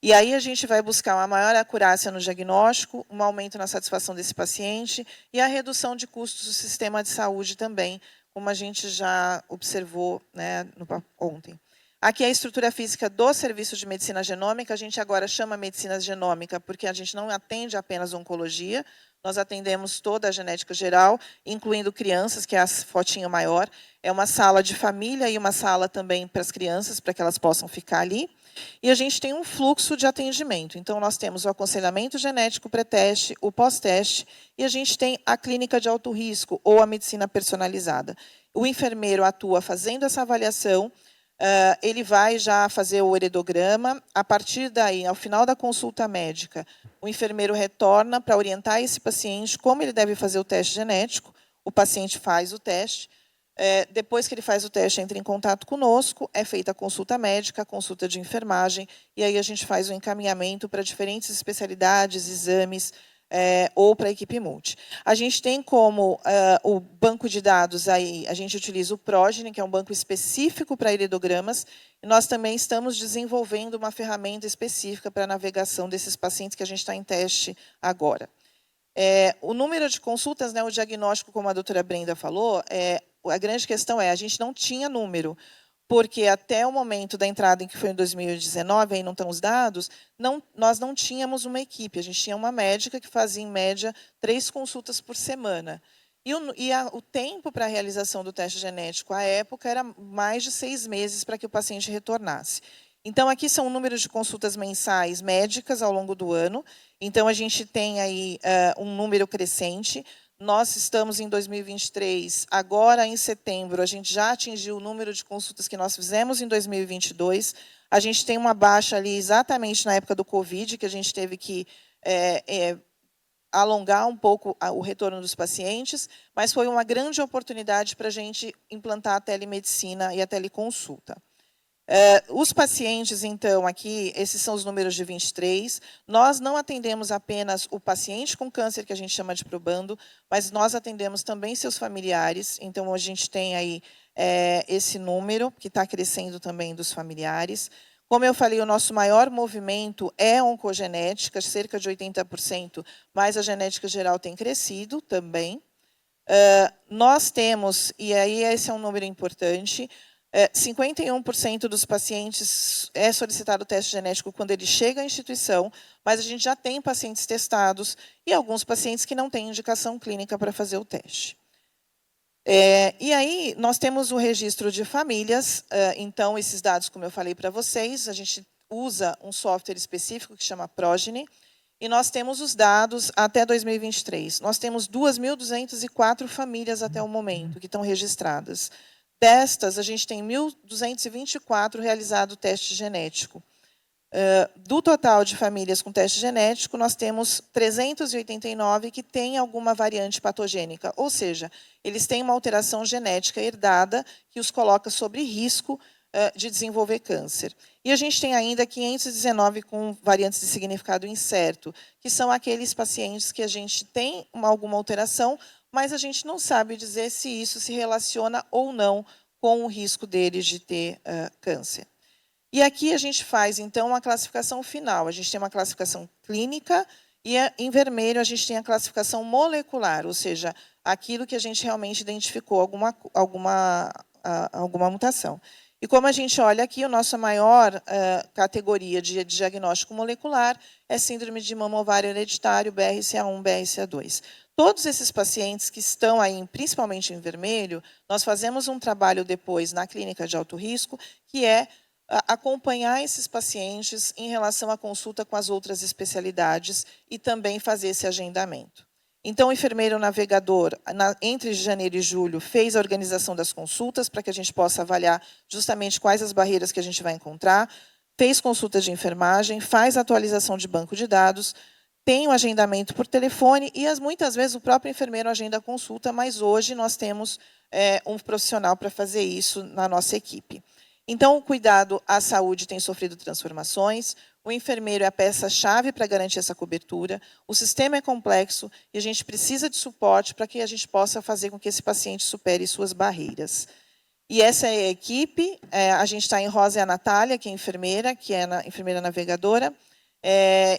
E aí a gente vai buscar uma maior acurácia no diagnóstico, um aumento na satisfação desse paciente e a redução de custos do sistema de saúde também, como a gente já observou, né, ontem. Aqui é a estrutura física do serviço de medicina genômica. A gente agora chama medicina genômica porque a gente não atende apenas oncologia, nós atendemos toda a genética geral, incluindo crianças, que é a fotinho maior. É uma sala de família e uma sala também para as crianças, para que elas possam ficar ali. E a gente tem um fluxo de atendimento. Então, nós temos o aconselhamento genético pré-teste, o pós-teste, e a gente tem a clínica de alto risco, ou a medicina personalizada. O enfermeiro atua fazendo essa avaliação, ele vai já fazer o heredograma. A partir daí, ao final da consulta médica, o enfermeiro retorna para orientar esse paciente como ele deve fazer o teste genético. O paciente faz o teste. Depois que ele faz o teste, entra em contato conosco, é feita a consulta médica, a consulta de enfermagem, e aí a gente faz o encaminhamento para diferentes especialidades, exames, ou para a equipe multi. A gente tem como o banco de dados, aí a gente utiliza o Progeny, que é um banco específico para heridogramas, e nós também estamos desenvolvendo uma ferramenta específica para a navegação desses pacientes que a gente está em teste agora. O número de consultas, né, o diagnóstico, como a doutora Brenda falou, a grande questão a gente não tinha número, porque até o momento da entrada, em que foi em 2019, aí não estão os dados, nós não tínhamos uma equipe, a gente tinha uma médica que fazia, em média, 3 consultas por semana. E o tempo para a realização do teste genético, à época, era mais de 6 meses para que o paciente retornasse. Então, aqui são o número de consultas mensais médicas ao longo do ano. Então, a gente tem aí um número crescente. Nós estamos em 2023, agora em setembro, a gente já atingiu o número de consultas que nós fizemos em 2022. A gente tem uma baixa ali exatamente na época do Covid, que a gente teve que alongar um pouco o retorno dos pacientes, mas foi uma grande oportunidade para a gente implantar a telemedicina e a teleconsulta. Os pacientes, então, aqui, esses são os números de 23. Nós não atendemos apenas o paciente com câncer, que a gente chama de probando, mas nós atendemos também seus familiares. Então, a gente tem aí esse número, que está crescendo também dos familiares. Como eu falei, o nosso maior movimento é oncogenética, cerca de 80%, mas a genética geral tem crescido também. Nós temos, e aí esse é um número importante, 51% dos pacientes é solicitado o teste genético quando ele chega à instituição, mas a gente já tem pacientes testados e alguns pacientes que não têm indicação clínica para fazer o teste. E aí, nós temos o registro de famílias, então, esses dados, como eu falei para vocês, a gente usa um software específico que chama Progeny, e nós temos os dados até 2023. Nós temos 2.204 famílias até o momento que estão registradas. Destas, a gente tem 1.224 realizado teste genético. Do total de famílias com teste genético, nós temos 389 que têm alguma variante patogênica, ou seja, eles têm uma alteração genética herdada que os coloca sobre risco de desenvolver câncer. E a gente tem ainda 519 com variantes de significado incerto, que são aqueles pacientes que a gente tem alguma alteração, mas a gente não sabe dizer se isso se relaciona ou não com o risco deles de ter câncer. E aqui a gente faz, então, uma classificação final. A gente tem uma classificação clínica e, em vermelho, a gente tem a classificação molecular, ou seja, aquilo que a gente realmente identificou, alguma mutação. E como a gente olha aqui, a nossa maior categoria de diagnóstico molecular é síndrome de mama-ovário hereditário, BRCA1, BRCA2. Todos esses pacientes que estão aí, principalmente em vermelho, nós fazemos um trabalho depois na clínica de alto risco, que é acompanhar esses pacientes em relação à consulta com as outras especialidades e também fazer esse agendamento. Então, o enfermeiro navegador, entre janeiro e julho, fez a organização das consultas para que a gente possa avaliar justamente quais as barreiras que a gente vai encontrar, fez consulta de enfermagem, faz atualização de banco de dados, tem o agendamento por telefone e, muitas vezes, o próprio enfermeiro agenda a consulta, mas hoje nós temos um profissional para fazer isso na nossa equipe. Então, o cuidado à saúde tem sofrido transformações, o enfermeiro é a peça-chave para garantir essa cobertura, o sistema é complexo e a gente precisa de suporte para que a gente possa fazer com que esse paciente supere suas barreiras. E essa é a equipe, a gente está em rosa é a Natália, que é enfermeira, que é a enfermeira navegadora,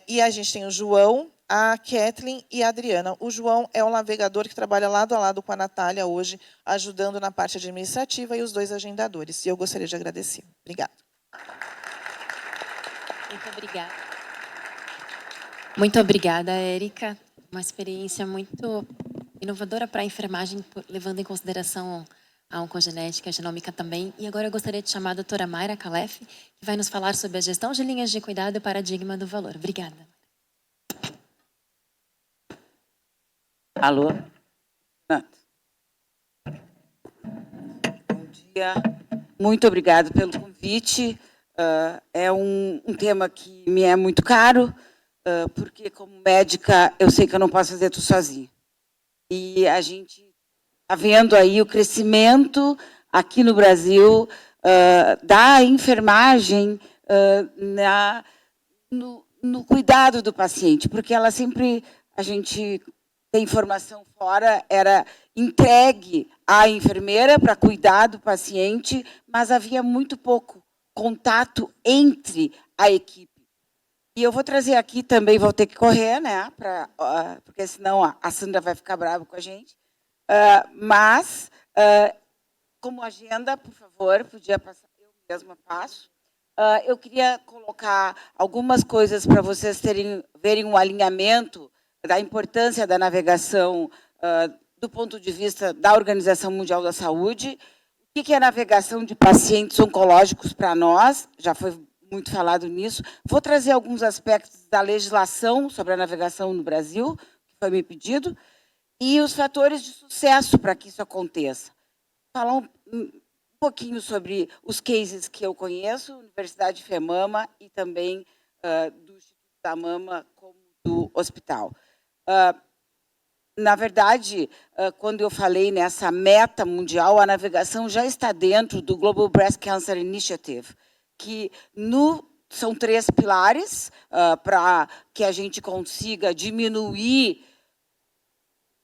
e a gente tem o João, a Kathleen e a Adriana. O João é o navegador que trabalha lado a lado com a Natália hoje, ajudando na parte administrativa, e os dois agendadores. E eu gostaria de agradecer. Obrigada. Muito obrigada. Muito obrigada, Érica. Uma experiência muito inovadora para a enfermagem, levando em consideração a oncogenética, a genômica também. E agora eu gostaria de chamar a doutora Mayra Calef, que vai nos falar sobre a gestão de linhas de cuidado e o paradigma do valor. Obrigada. Alô? Bom dia. Muito obrigada pelo convite. É um tema que me é muito caro, porque, como médica, eu sei que eu não posso fazer tudo sozinha. E a gente está vendo aí o crescimento aqui no Brasil da enfermagem no cuidado do paciente, porque ela sempre, a gente tem informação fora, era entregue à enfermeira para cuidar do paciente, mas havia muito pouco contato entre a equipe. E eu vou trazer aqui também, vou ter que correr, né, porque senão a Sandra vai ficar brava com a gente. Mas, como agenda, por favor, podia passar, eu mesma passo. Eu queria colocar algumas coisas para vocês verem um alinhamento da importância da navegação do ponto de vista da Organização Mundial da Saúde. O que é a navegação de pacientes oncológicos para nós? Já foi muito falado nisso. Vou trazer alguns aspectos da legislação sobre a navegação no Brasil, que foi me pedido, e os fatores de sucesso para que isso aconteça. Falar um pouquinho sobre os cases que eu conheço, Universidade FEMAMA e também do Instituto da Mama, como do hospital. Na verdade, quando eu falei nessa meta mundial, a navegação já está dentro do Global Breast Cancer Initiative, que são 3 pilares para que a gente consiga diminuir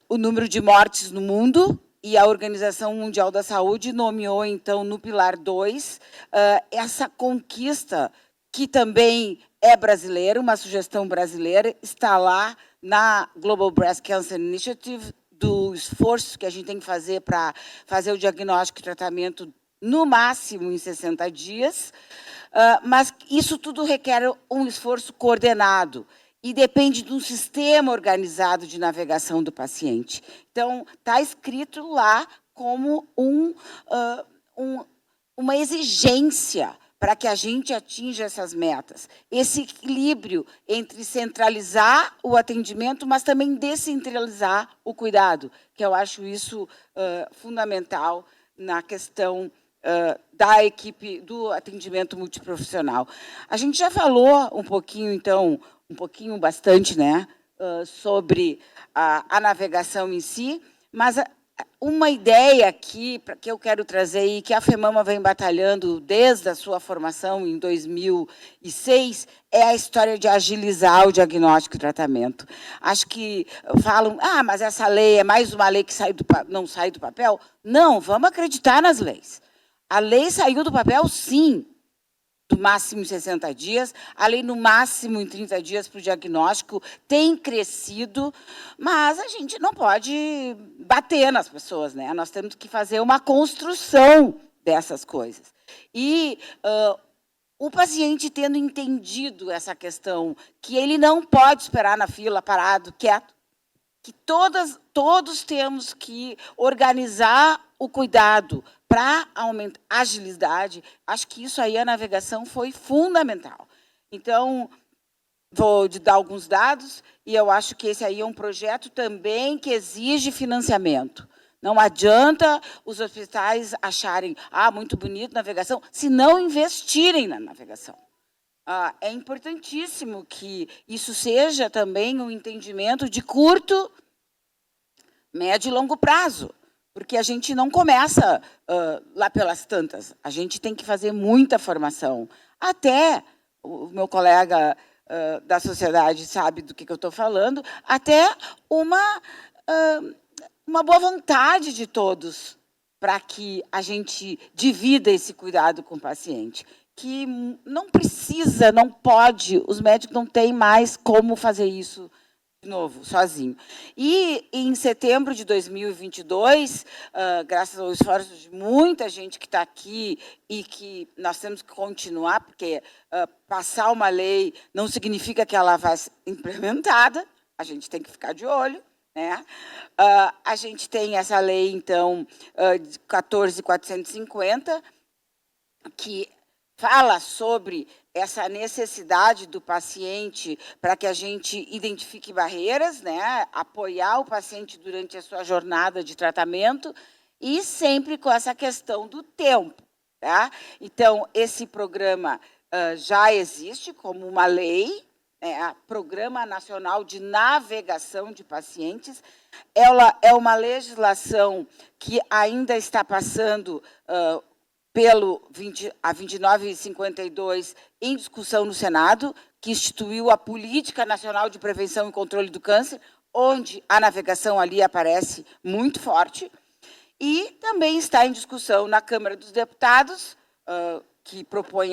o número de mortes no mundo, e a Organização Mundial da Saúde nomeou, então, no pilar 2, essa conquista, que também é brasileira, uma sugestão brasileira, está lá na Global Breast Cancer Initiative, do esforço que a gente tem que fazer para fazer o diagnóstico e tratamento no máximo em 60 dias, mas isso tudo requer um esforço coordenado e depende de um sistema organizado de navegação do paciente. Então, está escrito lá como uma exigência para que a gente atinja essas metas. Esse equilíbrio entre centralizar o atendimento, mas também descentralizar o cuidado, que eu acho isso fundamental na questão da equipe do atendimento multiprofissional. A gente já falou um pouquinho, então, bastante, né, sobre a navegação em si, mas uma ideia aqui que eu quero trazer e que a FEMAMA vem batalhando desde a sua formação em 2006 é a história de agilizar o diagnóstico e tratamento. Acho que falam, mas essa lei é mais uma lei que não sai do papel. Não, vamos acreditar nas leis. A lei saiu do papel, sim, do máximo em 60 dias, a lei no máximo em 30 dias para o diagnóstico tem crescido, mas a gente não pode bater nas pessoas, né? Nós temos que fazer uma construção dessas coisas. E o paciente tendo entendido essa questão, que ele não pode esperar na fila, parado, quieto, que todos temos que organizar o cuidado para aumentar a agilidade, acho que isso aí, a navegação, foi fundamental. Então, vou dar alguns dados, e eu acho que esse aí é um projeto também que exige financiamento. Não adianta os hospitais acharem, muito bonito navegação, se não investirem na navegação. É importantíssimo que isso seja também um entendimento de curto, médio e longo prazo, porque a gente não começa lá pelas tantas. A gente tem que fazer muita formação. Até, o meu colega da sociedade sabe do que eu estou falando, até uma boa vontade de todos para que a gente divida esse cuidado com o paciente. Que não precisa, não pode, os médicos não têm mais como fazer isso de novo, sozinho. E, em setembro de 2022, graças ao esforço de muita gente que está aqui e que nós temos que continuar, porque passar uma lei não significa que ela vai ser implementada, a gente tem que ficar de olho, né? A gente tem essa lei, então, de 14.450, que fala sobre essa necessidade do paciente para que a gente identifique barreiras, né? Apoiar o paciente durante a sua jornada de tratamento e sempre com essa questão do tempo. Tá? Então, esse programa já existe como uma lei, Programa Nacional de Navegação de Pacientes. Ela é uma legislação que ainda está passando a 2952 em discussão no Senado, que instituiu a Política Nacional de Prevenção e Controle do Câncer, onde a navegação ali aparece muito forte, e também está em discussão na Câmara dos Deputados, que propõe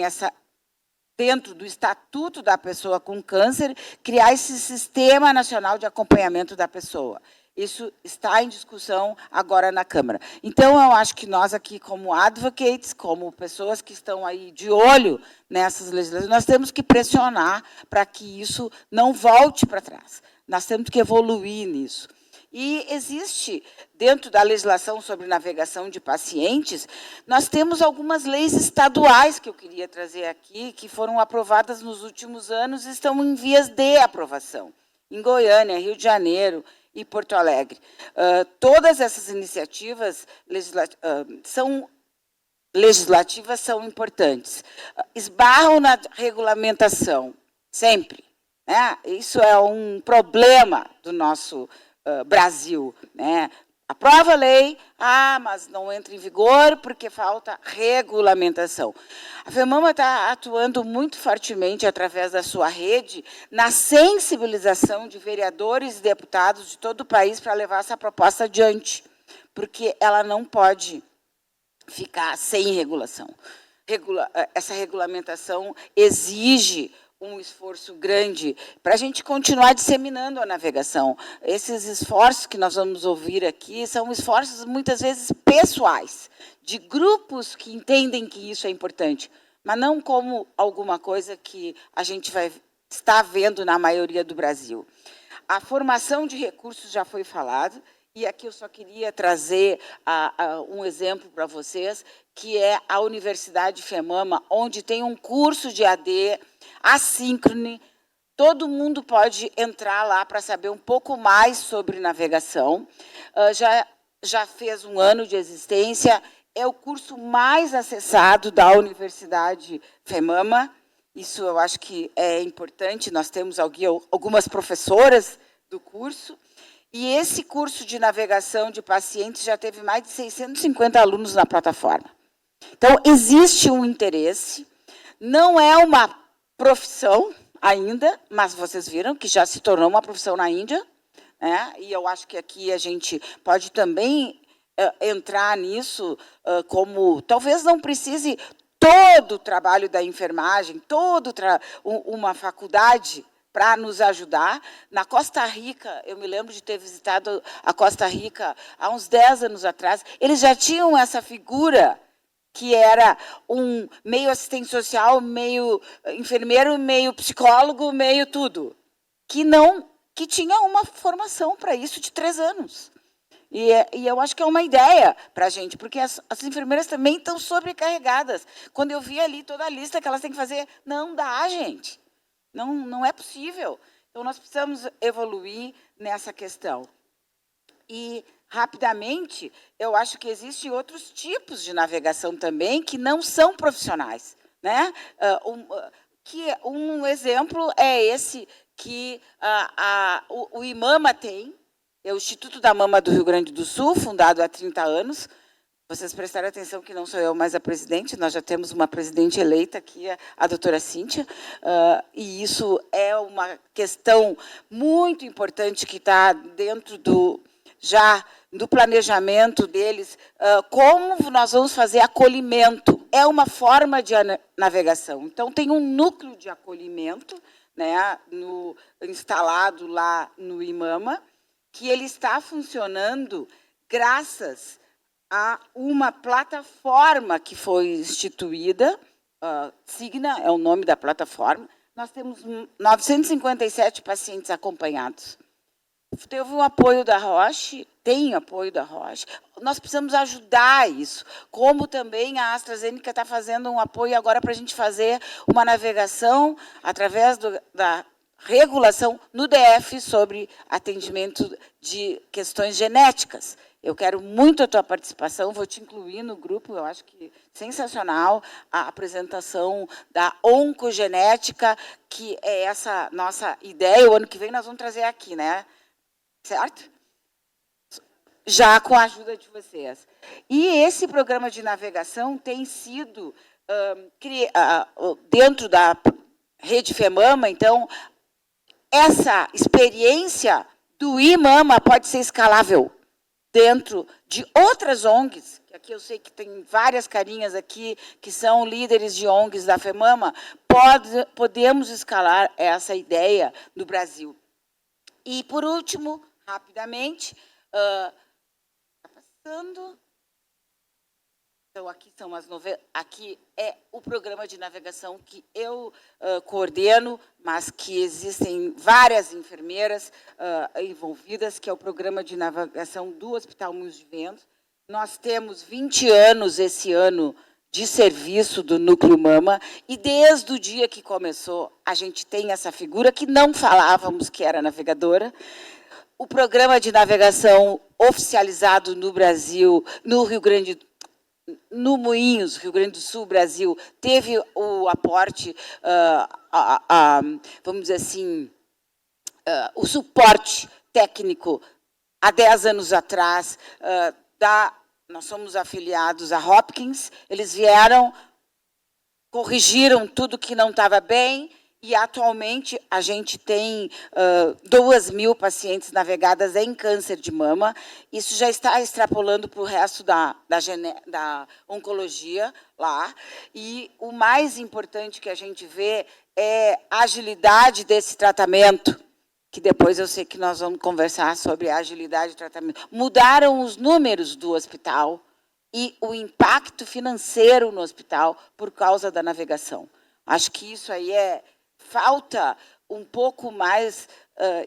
dentro do Estatuto da Pessoa com Câncer, criar esse Sistema Nacional de Acompanhamento da Pessoa. Isso está em discussão agora na Câmara. Então, eu acho que nós aqui, como advocates, como pessoas que estão aí de olho nessas legislações, nós temos que pressionar para que isso não volte para trás. Nós temos que evoluir nisso. E existe, dentro da legislação sobre navegação de pacientes, nós temos algumas leis estaduais que eu queria trazer aqui, que foram aprovadas nos últimos anos e estão em vias de aprovação. Em Goiânia, Rio de Janeiro e Porto Alegre. Todas essas iniciativas legislativas são importantes. Esbarram na regulamentação, sempre. Né? Isso é um problema do nosso Brasil. Né? aprova a lei, mas não entra em vigor porque falta regulamentação. A FEMAMA está atuando muito fortemente, através da sua rede, na sensibilização de vereadores e deputados de todo o país para levar essa proposta adiante, porque ela não pode ficar sem regulação. Essa regulamentação exige um esforço grande para a gente continuar disseminando a navegação. Esses esforços que nós vamos ouvir aqui são esforços, muitas vezes, pessoais, de grupos que entendem que isso é importante, mas não como alguma coisa que a gente vai estar vendo na maioria do Brasil. A formação de recursos já foi falado, e aqui eu só queria trazer um exemplo para vocês, que é a Universidade FEMAMA, onde tem um curso de AD assíncrono. Todo mundo pode entrar lá para saber um pouco mais sobre navegação. Já fez 1 ano de existência, é o curso mais acessado da Universidade FEMAMA. Isso eu acho que é importante, nós temos algumas professoras do curso. E esse curso de navegação de pacientes já teve mais de 650 alunos na plataforma. Então, existe um interesse, não é uma profissão ainda, mas vocês viram que já se tornou uma profissão na Índia, né? E eu acho que aqui a gente pode também entrar nisso, como talvez não precise todo o trabalho da enfermagem, uma faculdade para nos ajudar. Na Costa Rica, eu me lembro de ter visitado a Costa Rica há uns 10 anos atrás, eles já tinham essa figura que era um meio assistente social, meio enfermeiro, meio psicólogo, meio tudo, que tinha uma formação para isso de 3 anos. E eu acho que é uma ideia para a gente, porque as enfermeiras também estão sobrecarregadas. Quando eu vi ali toda a lista que elas têm que fazer, não dá, gente. Não é possível. Então, nós precisamos evoluir nessa questão. E, rapidamente, eu acho que existem outros tipos de navegação também que não são profissionais, né? Um exemplo é esse que o IMAMA tem, é o Instituto da Mama do Rio Grande do Sul, fundado há 30 anos. Vocês prestaram atenção que não sou eu mais a presidente, nós já temos uma presidente eleita aqui, a doutora Cíntia, e isso é uma questão muito importante que está dentro do planejamento deles, como nós vamos fazer acolhimento. É uma forma de navegação. Então, tem um núcleo de acolhimento, né, instalado lá no IMAMA, que ele está funcionando graças a uma plataforma que foi instituída, Signa é o nome da plataforma. Nós temos 957 pacientes acompanhados. Teve o apoio da Roche, tem apoio da Roche. Nós precisamos ajudar isso, como também a AstraZeneca está fazendo um apoio agora para a gente fazer uma navegação através da regulação no DF sobre atendimento de questões genéticas. Eu quero muito a tua participação, vou te incluir no grupo, eu acho que sensacional a apresentação da oncogenética, que é essa nossa ideia. O ano que vem nós vamos trazer aqui, né? Certo? Já com a ajuda de vocês. E esse programa de navegação tem sido, dentro da rede FEMAMA, então, essa experiência do IMAMA pode ser escalável dentro de outras ONGs, que aqui eu sei que tem várias carinhas aqui, que são líderes de ONGs da FEMAMA, podemos escalar essa ideia no Brasil. E, por último, rapidamente, passando. Então, aqui são aqui é o programa de navegação que eu coordeno, mas que existem várias enfermeiras envolvidas, que é o programa de navegação do Hospital Moinhos de Vento. Nós temos 20 anos esse ano de serviço do Núcleo Mama, e desde o dia que começou, a gente tem essa figura que não falávamos que era navegadora. O programa de navegação oficializado no Brasil, no Moinhos, Rio Grande do Sul, Brasil, teve o aporte, vamos dizer assim, o suporte técnico há 10 anos atrás, nós somos afiliados à Hopkins, eles vieram, corrigiram tudo que não estava bem, e atualmente a gente tem 2.000 pacientes navegadas em câncer de mama. Isso já está extrapolando para o resto da oncologia lá. E o mais importante que a gente vê é a agilidade desse tratamento, que depois eu sei que nós vamos conversar sobre a agilidade do tratamento. Mudaram os números do hospital e o impacto financeiro no hospital por causa da navegação. Acho que isso aí falta um pouco mais,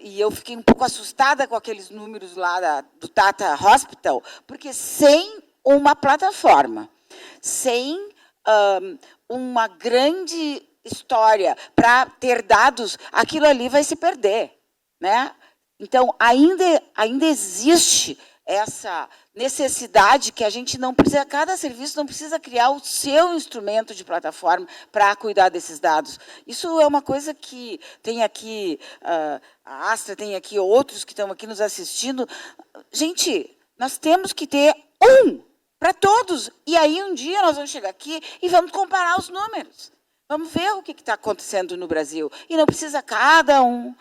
e eu fiquei um pouco assustada com aqueles números lá do Tata Hospital, porque sem uma plataforma, sem uma grande história para ter dados, aquilo ali vai se perder, né? Então, ainda existe essa necessidade que a gente não precisa, cada serviço não precisa criar o seu instrumento de plataforma para cuidar desses dados. Isso é uma coisa que tem aqui, a Astra tem aqui, outros que estão aqui nos assistindo. Gente, nós temos que ter para todos. E aí, um dia, nós vamos chegar aqui e vamos comparar os números. Vamos ver o que está acontecendo no Brasil. E não precisa cada um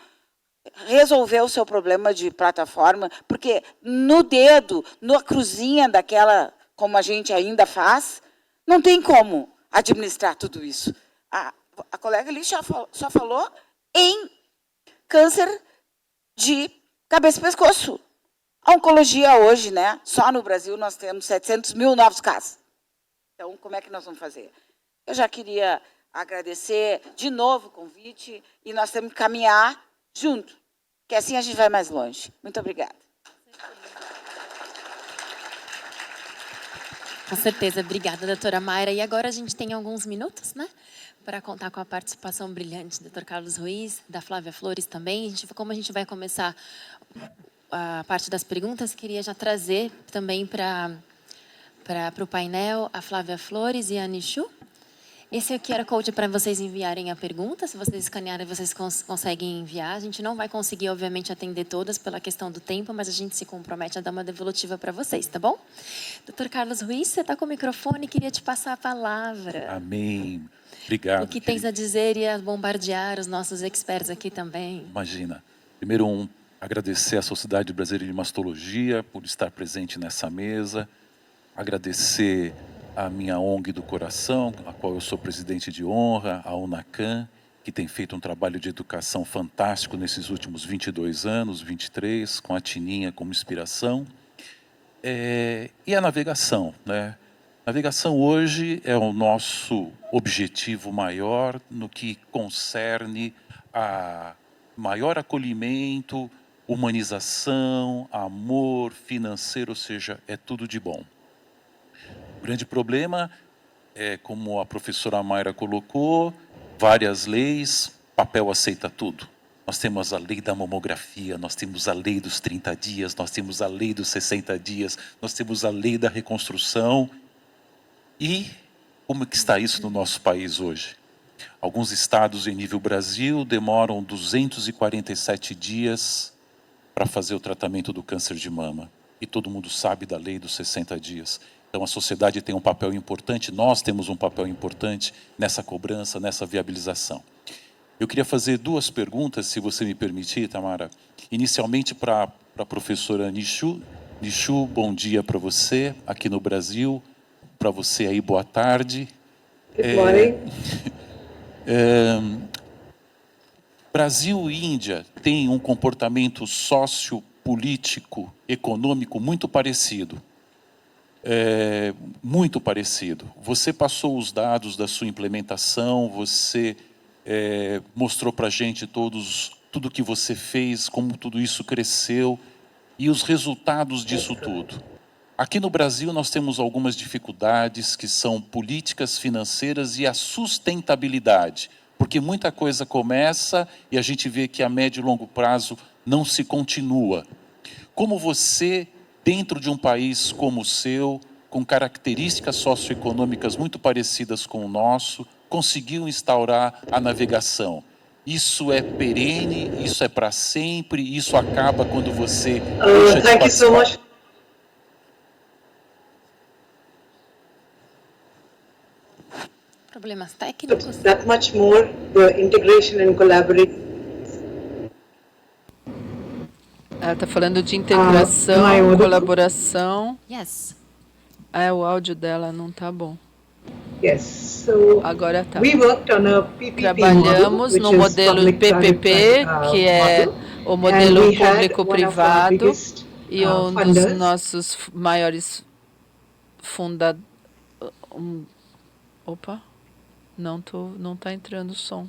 resolver o seu problema de plataforma, porque no dedo, na cruzinha daquela, como a gente ainda faz, não tem como administrar tudo isso. A colega ali só falou em câncer de cabeça e pescoço. A oncologia hoje, né? Só no Brasil nós temos 700 mil novos casos. Então, como é que nós vamos fazer? Eu já queria agradecer de novo o convite e nós temos que caminhar junto, que assim a gente vai mais longe. Muito obrigada. Com certeza. Obrigada, doutora Mayra. E agora a gente tem alguns minutos, né, para contar com a participação brilhante do Dr. Carlos Ruiz, da Flávia Flores também. Como a gente vai começar a parte das perguntas, queria já trazer também para o painel a Flávia Flores e a Nishu. Esse é o QR Code para vocês enviarem a pergunta. Se vocês escanearem, vocês conseguem enviar. A gente não vai conseguir, obviamente, atender todas pela questão do tempo, mas a gente se compromete a dar uma devolutiva para vocês, tá bom? Doutor Carlos Ruiz, você está com o microfone, queria te passar a palavra. Amém. Obrigado. O que tens a dizer e a bombardear os nossos experts aqui também. Imagina. Primeiro, agradecer à Sociedade Brasileira de Mastologia por estar presente nessa mesa. Agradecer a minha ONG do coração, a qual eu sou presidente de honra, a UNACAM, que tem feito um trabalho de educação fantástico nesses últimos 22 anos, 23, com a Tininha como inspiração. E a navegação, né? Navegação hoje é o nosso objetivo maior no que concerne a maior acolhimento, humanização, amor financeiro, ou seja, é tudo de bom. O grande problema é, como a professora Mayra colocou, várias leis, papel aceita tudo. Nós temos a lei da mamografia, nós temos a lei dos 30 dias, nós temos a lei dos 60 dias, nós temos a lei da reconstrução. E como que está isso no nosso país hoje? Alguns estados em nível Brasil demoram 247 dias para fazer o tratamento do câncer de mama. E todo mundo sabe da lei dos 60 dias. Então, a sociedade tem um papel importante, nós temos um papel importante nessa cobrança, nessa viabilização. Eu queria fazer duas perguntas, se você me permitir, Tamara. Inicialmente, para a professora Nishu. Nishu, bom dia para você, aqui no Brasil. Para você aí, boa tarde. Good morning. Brasil e Índia têm um comportamento sociopolítico, econômico muito parecido. Muito parecido. Você passou os dados da sua implementação, você mostrou para a gente tudo que você fez, como tudo isso cresceu e os resultados disso tudo. Aqui no Brasil nós temos algumas dificuldades que são políticas financeiras e a sustentabilidade, porque muita coisa começa e a gente vê que a médio e longo prazo não se continua. Como você, dentro de um país como o seu, com características socioeconômicas muito parecidas com o nosso, conseguiu instaurar a navegação? Isso é perene, isso é para sempre, isso acaba quando você deixa de Thank you so participar. much. Problemas técnicos? That much more the integration and collaboration. Ela está falando de integração, my audio? colaboração. Yes. O áudio dela não está bom. Yes. So Agora tá. we worked on a PPP Trabalhamos model, no which is modelo PPP, que é o modelo público-privado, e um dos nossos maiores fundadores... Opa, não está entrando o som.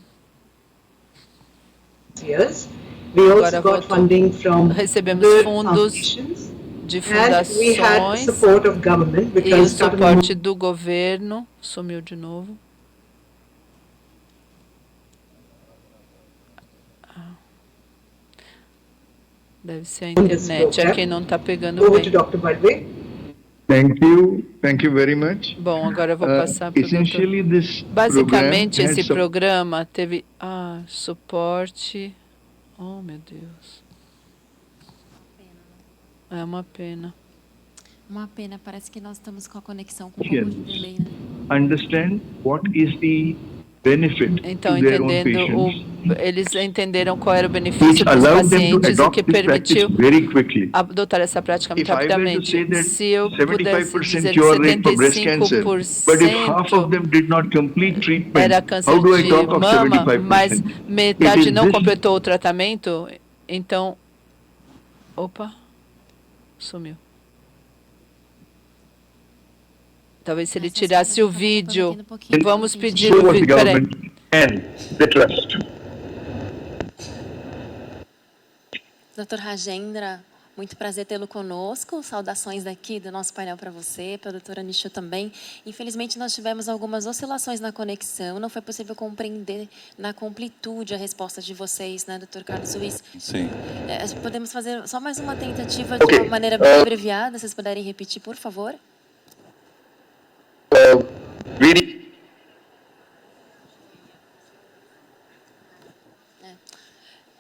We also Agora got voltou. funding from Recebemos the fundos foundations, de and we had fundações support of government e o because government suporte do governo. Sumiu de novo. Deve ser a internet. Aqui não está pegando over to bem. Dr. Badwe. Thank you very much. Bom, agora eu vou passar para o doutor. Essentially, this Basicamente, program esse had programa teve suporte. Oh, meu Deus. É uma pena. Uma pena, parece que nós estamos com a conexão com um pouco de delay, né? understand what is the benefit Então, to their own entendendo patients, eles entenderam qual era o benefício which dos allowed them to pacientes, o que adopt this practice permitiu very quickly. adotar essa prática muito If I were to say rapidamente. that Se eu pudesse 75% dizer que cure rate for breast cancer, but if half of 75% them did not complete treatment, era câncer how do I de talk of mama, 75%? mas metade It is não this- completou o tratamento, então... Opa, sumiu. Talvez se ele tirasse o vídeo. Vamos pedir So o was the vídeo. Peraí. government and the trust. Dr. Rajendra, muito prazer tê-lo conosco. Saudações daqui do nosso painel para você, para a doutora Nishu também. Infelizmente, nós tivemos algumas oscilações na conexão. Não foi possível compreender na completude a resposta de vocês, né, Dr. Carlos Ruiz? Sim. Podemos fazer só mais uma tentativa de uma maneira bem abreviada, se vocês puderem repetir, por favor.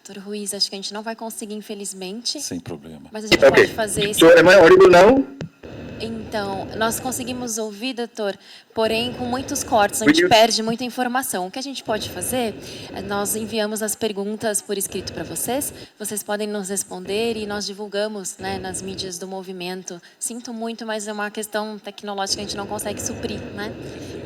Dr. Ruiz, acho que a gente não vai conseguir, infelizmente. Sem problema. Mas a gente pode fazer isso. So am I audible now? Então, nós conseguimos ouvir, doutor, porém com muitos cortes, a gente perde muita informação. O que a gente pode fazer, nós enviamos as perguntas por escrito para vocês, vocês podem nos responder e nós divulgamos, né, nas mídias do movimento. Sinto muito, mas é uma questão tecnológica que a gente não consegue suprir, né?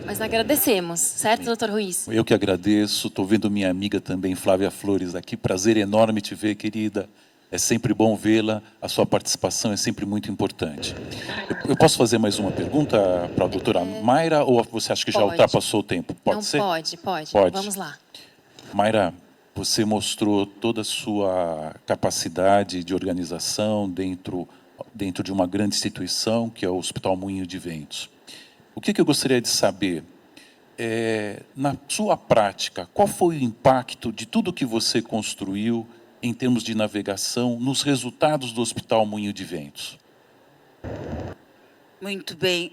Mas agradecemos, certo, doutor Ruiz? Eu que agradeço, estou vendo minha amiga também, Flávia Flores, aqui. Prazer enorme te ver, querida. É sempre bom vê-la, a sua participação é sempre muito importante. Eu posso fazer mais uma pergunta para a doutora Mayra, ou você acha que já ultrapassou o tempo? Pode não, ser? Pode. Pode. Vamos lá. Mayra, você mostrou toda a sua capacidade de organização dentro de uma grande instituição, que é o Hospital Moinho de Ventos. O que eu gostaria de saber, na sua prática, qual foi o impacto de tudo que você construiu em termos de navegação nos resultados do Hospital Moinho de Ventos? Muito bem.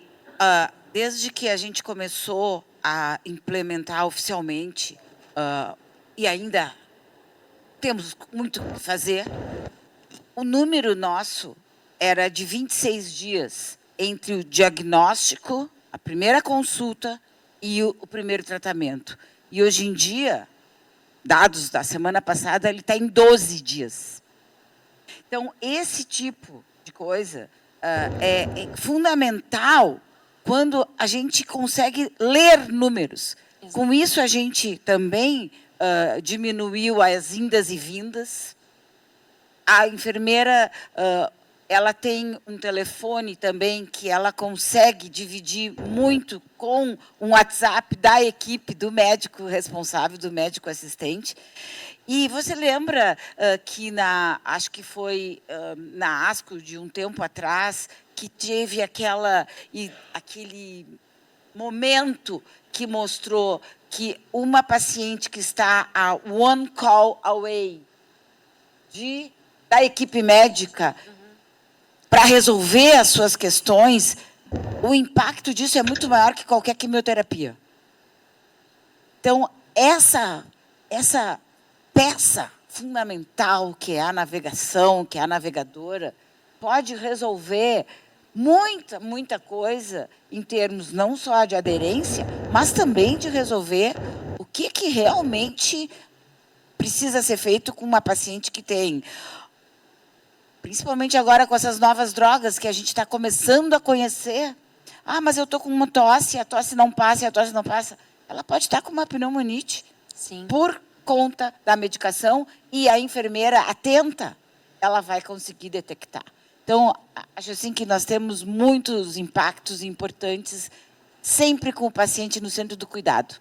Desde que a gente começou a implementar oficialmente, e ainda temos muito o que fazer, o número nosso era de 26 dias entre o diagnóstico, a primeira consulta e o primeiro tratamento. E hoje em dia, dados da semana passada, ele está em 12 dias. Então, esse tipo de coisa é fundamental quando a gente consegue ler números. Exato. Com isso, a gente também diminuiu as indas e vindas. A enfermeira, ela tem um telefone também que ela consegue dividir muito com um WhatsApp da equipe do médico responsável, do médico assistente. E você lembra que acho que foi na ASCO de um tempo atrás, que teve aquele momento que mostrou que uma paciente que está a one call away da equipe médica para resolver as suas questões, o impacto disso é muito maior que qualquer quimioterapia. Então, essa peça fundamental, que é a navegação, que é a navegadora, pode resolver muita coisa em termos não só de aderência, mas também de resolver o que realmente precisa ser feito com uma paciente que tem, principalmente agora com essas novas drogas que a gente está começando a conhecer. Ah, mas eu estou com uma tosse, a tosse não passa, e a tosse não passa. Ela pode estar com uma pneumonite. Sim. Por conta da medicação, e a enfermeira atenta, ela vai conseguir detectar. Então, acho assim que nós temos muitos impactos importantes, sempre com o paciente no centro do cuidado.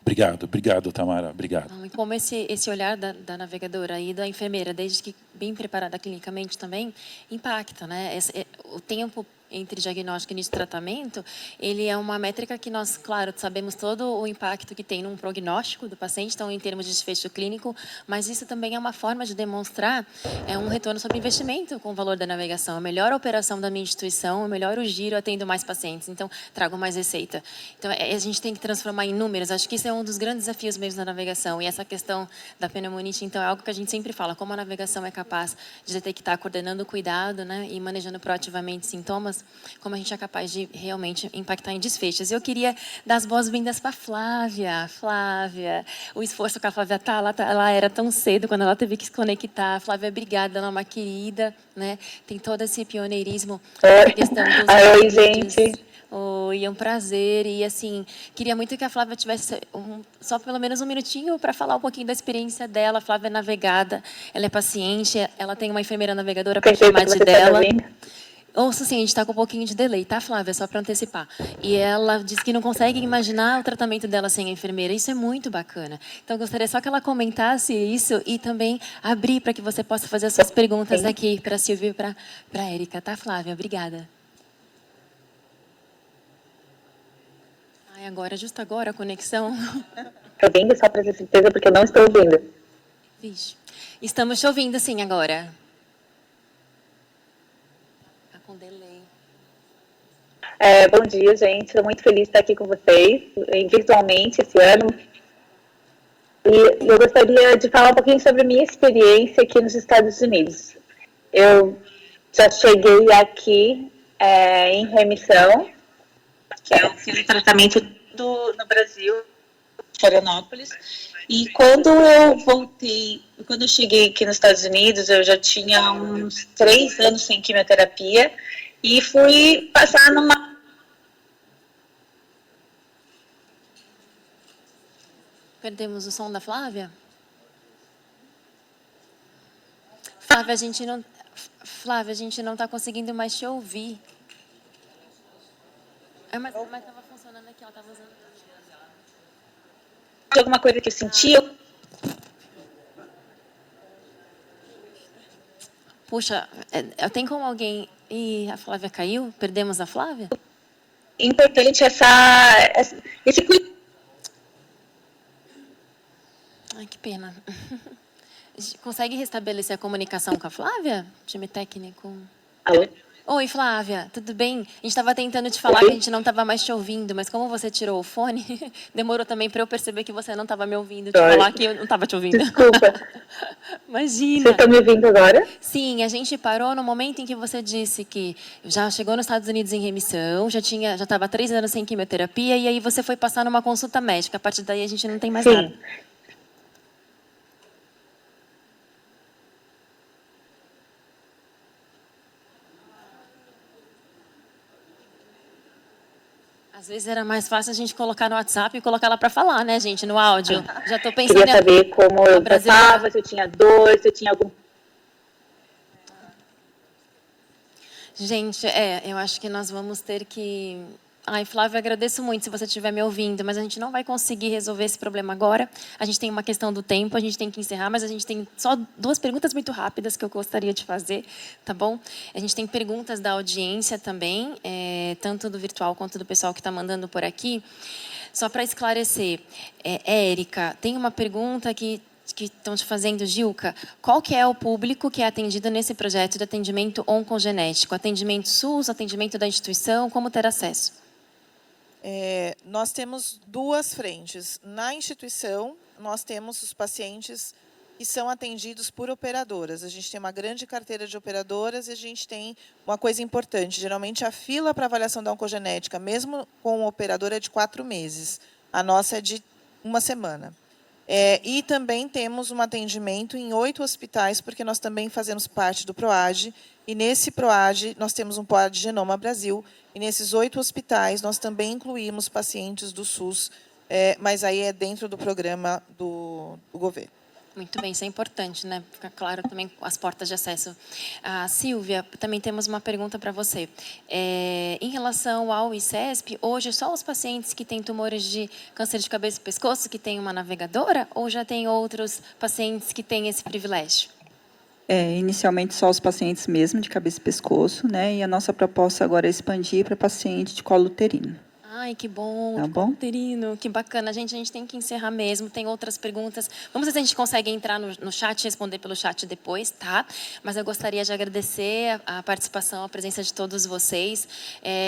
Obrigado, Tamara, obrigado. Como esse olhar da navegadora e da enfermeira, desde que bem preparada clinicamente também, impacta, né? O tempo entre diagnóstico e início de tratamento, ele é uma métrica que nós, claro, sabemos todo o impacto que tem num prognóstico do paciente, então, em termos de desfecho clínico, mas isso também é uma forma de demonstrar um retorno sobre investimento com o valor da navegação. A melhor operação da minha instituição, o melhor o giro, atendo mais pacientes, então, trago mais receita. Então, a gente tem que transformar em números. Acho que isso é um dos grandes desafios mesmo da navegação, e essa questão da pneumonite, então, é algo que a gente sempre fala, como a navegação é capaz de detectar, coordenando o cuidado, né, e manejando proativamente sintomas, como a gente é capaz de realmente impactar em desfechos. Eu queria dar as boas-vindas para a Flávia. Flávia, o esforço que a Flávia está, ela era tão cedo quando ela teve que se conectar. Flávia, obrigada, ela é uma querida, né? Tem todo esse pioneirismo na questão dos Oi, gente. Oi, é um prazer. E, assim, queria muito que a Flávia tivesse só pelo menos um minutinho para falar um pouquinho da experiência dela. A Flávia é navegada, ela é paciente, ela tem uma enfermeira navegadora para chamar de dela. Ouça, sim, a gente está com um pouquinho de delay, tá, Flávia? Só para antecipar. E ela disse que não consegue imaginar o tratamento dela sem a enfermeira. Isso é muito bacana. Então, eu gostaria só que ela comentasse isso e também abrir para que você possa fazer as suas perguntas aqui para a Silvia e para a Érica, tá, Flávia? Obrigada. Ai, agora, justo agora, a conexão. Estou ouvindo só para ter certeza, porque eu não estou ouvindo. Vixe. Estamos te ouvindo, sim, agora. Com delay. Bom dia, gente. Estou muito feliz de estar aqui com vocês, virtualmente, esse ano. E eu gostaria de falar um pouquinho sobre a minha experiência aqui nos Estados Unidos. Eu já cheguei aqui em remissão, que eu fiz o tratamento no Brasil, Florianópolis. E quando eu cheguei aqui nos Estados Unidos, eu já tinha uns 3 anos sem quimioterapia e fui passar numa... Perdemos o som da Flávia? Flávia, a gente não está conseguindo mais te ouvir. Mas estava funcionando aqui, ela estava usando... Alguma coisa que eu senti... Puxa, tem como alguém... Ih, a Flávia caiu? Perdemos a Flávia? Importante esse cuidado. Ai, que pena. Consegue restabelecer a comunicação com a Flávia? Time técnico. Alô? Oi, Flávia, tudo bem? A gente estava tentando te falar que a gente não estava mais te ouvindo, mas como você tirou o fone, demorou também para eu perceber que você não estava me ouvindo, te falar que eu não estava te ouvindo. Desculpa. Imagina. Vocês estão me ouvindo agora? Sim, a gente parou no momento em que você disse que já chegou nos Estados Unidos em remissão, já estava 3 anos sem quimioterapia, e aí você foi passar numa consulta médica. A partir daí a gente não tem mais nada. Às vezes era mais fácil a gente colocar no WhatsApp e colocar ela para falar, né, gente, no áudio. Já estou pensando... Queria saber como eu passava, se eu tinha dor, se eu tinha algum... Gente, eu acho que nós vamos ter que... Ai, Flávia, agradeço muito se você estiver me ouvindo, mas a gente não vai conseguir resolver esse problema agora. A gente tem uma questão do tempo, a gente tem que encerrar, mas a gente tem só 2 perguntas muito rápidas que eu gostaria de fazer, tá bom? A gente tem perguntas da audiência também, tanto do virtual quanto do pessoal que está mandando por aqui. Só para esclarecer, Érica, tem uma pergunta que estão te fazendo, Gilca. Qual que é o público que é atendido nesse projeto de atendimento oncogenético? Atendimento SUS, atendimento da instituição, como ter acesso? Nós temos 2 frentes. Na instituição, nós temos os pacientes que são atendidos por operadoras. A gente tem uma grande carteira de operadoras e a gente tem uma coisa importante. Geralmente, a fila para avaliação da oncogenética, mesmo com o operador, é de 4 meses. A nossa é de 1 semana. E também temos um atendimento em 8 hospitais, porque nós também fazemos parte do PROAGE, e nesse PROAGE nós temos um PROAGE Genoma Brasil, e nesses 8 hospitais nós também incluímos pacientes do SUS, mas aí é dentro do programa do governo. Muito bem, isso é importante, né? Fica claro também as portas de acesso. Silvia, também temos uma pergunta para você. Em relação ao ICESP, hoje só os pacientes que têm tumores de câncer de cabeça e pescoço que têm uma navegadora, ou já tem outros pacientes que têm esse privilégio? Inicialmente só os pacientes mesmo de cabeça e pescoço, né? E a nossa proposta agora é expandir para paciente de colo uterino. Ai, que bom, Tá bom? uterino, que bacana. A gente tem que encerrar mesmo, tem outras perguntas. Vamos ver se a gente consegue entrar no chat e responder pelo chat depois, tá? Mas eu gostaria de agradecer a participação, a presença de todos vocês,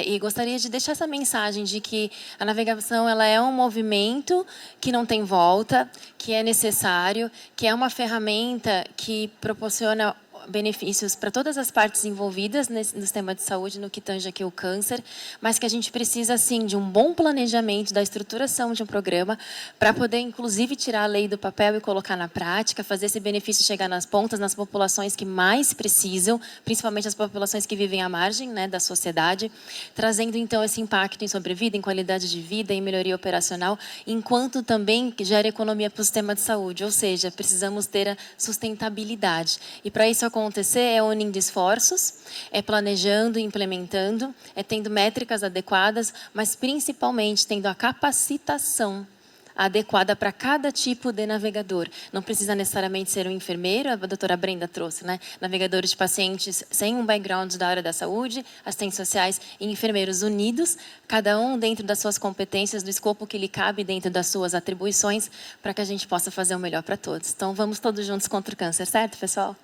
e gostaria de deixar essa mensagem de que a navegação ela é um movimento que não tem volta, que é necessário, que é uma ferramenta que proporciona benefícios para todas as partes envolvidas no sistema de saúde, no que tange aqui o câncer, mas que a gente precisa, sim, de um bom planejamento, da estruturação de um programa, para poder, inclusive, tirar a lei do papel e colocar na prática, fazer esse benefício chegar nas pontas, nas populações que mais precisam, principalmente as populações que vivem à margem, né, da sociedade, trazendo, então, esse impacto em sobrevida, em qualidade de vida, em melhoria operacional, enquanto também gera economia para o sistema de saúde, ou seja, precisamos ter a sustentabilidade. E, para isso acontecer, é unindo esforços, é planejando, implementando, é tendo métricas adequadas, mas principalmente tendo a capacitação adequada para cada tipo de navegador. Não precisa necessariamente ser um enfermeiro, a doutora Brenda trouxe, né? Navegadores de pacientes sem um background da área da saúde, assistentes sociais e enfermeiros unidos, cada um dentro das suas competências, do escopo que lhe cabe dentro das suas atribuições, para que a gente possa fazer o melhor para todos. Então, vamos todos juntos contra o câncer, certo, pessoal?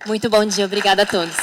Muito bom dia, obrigada a todos.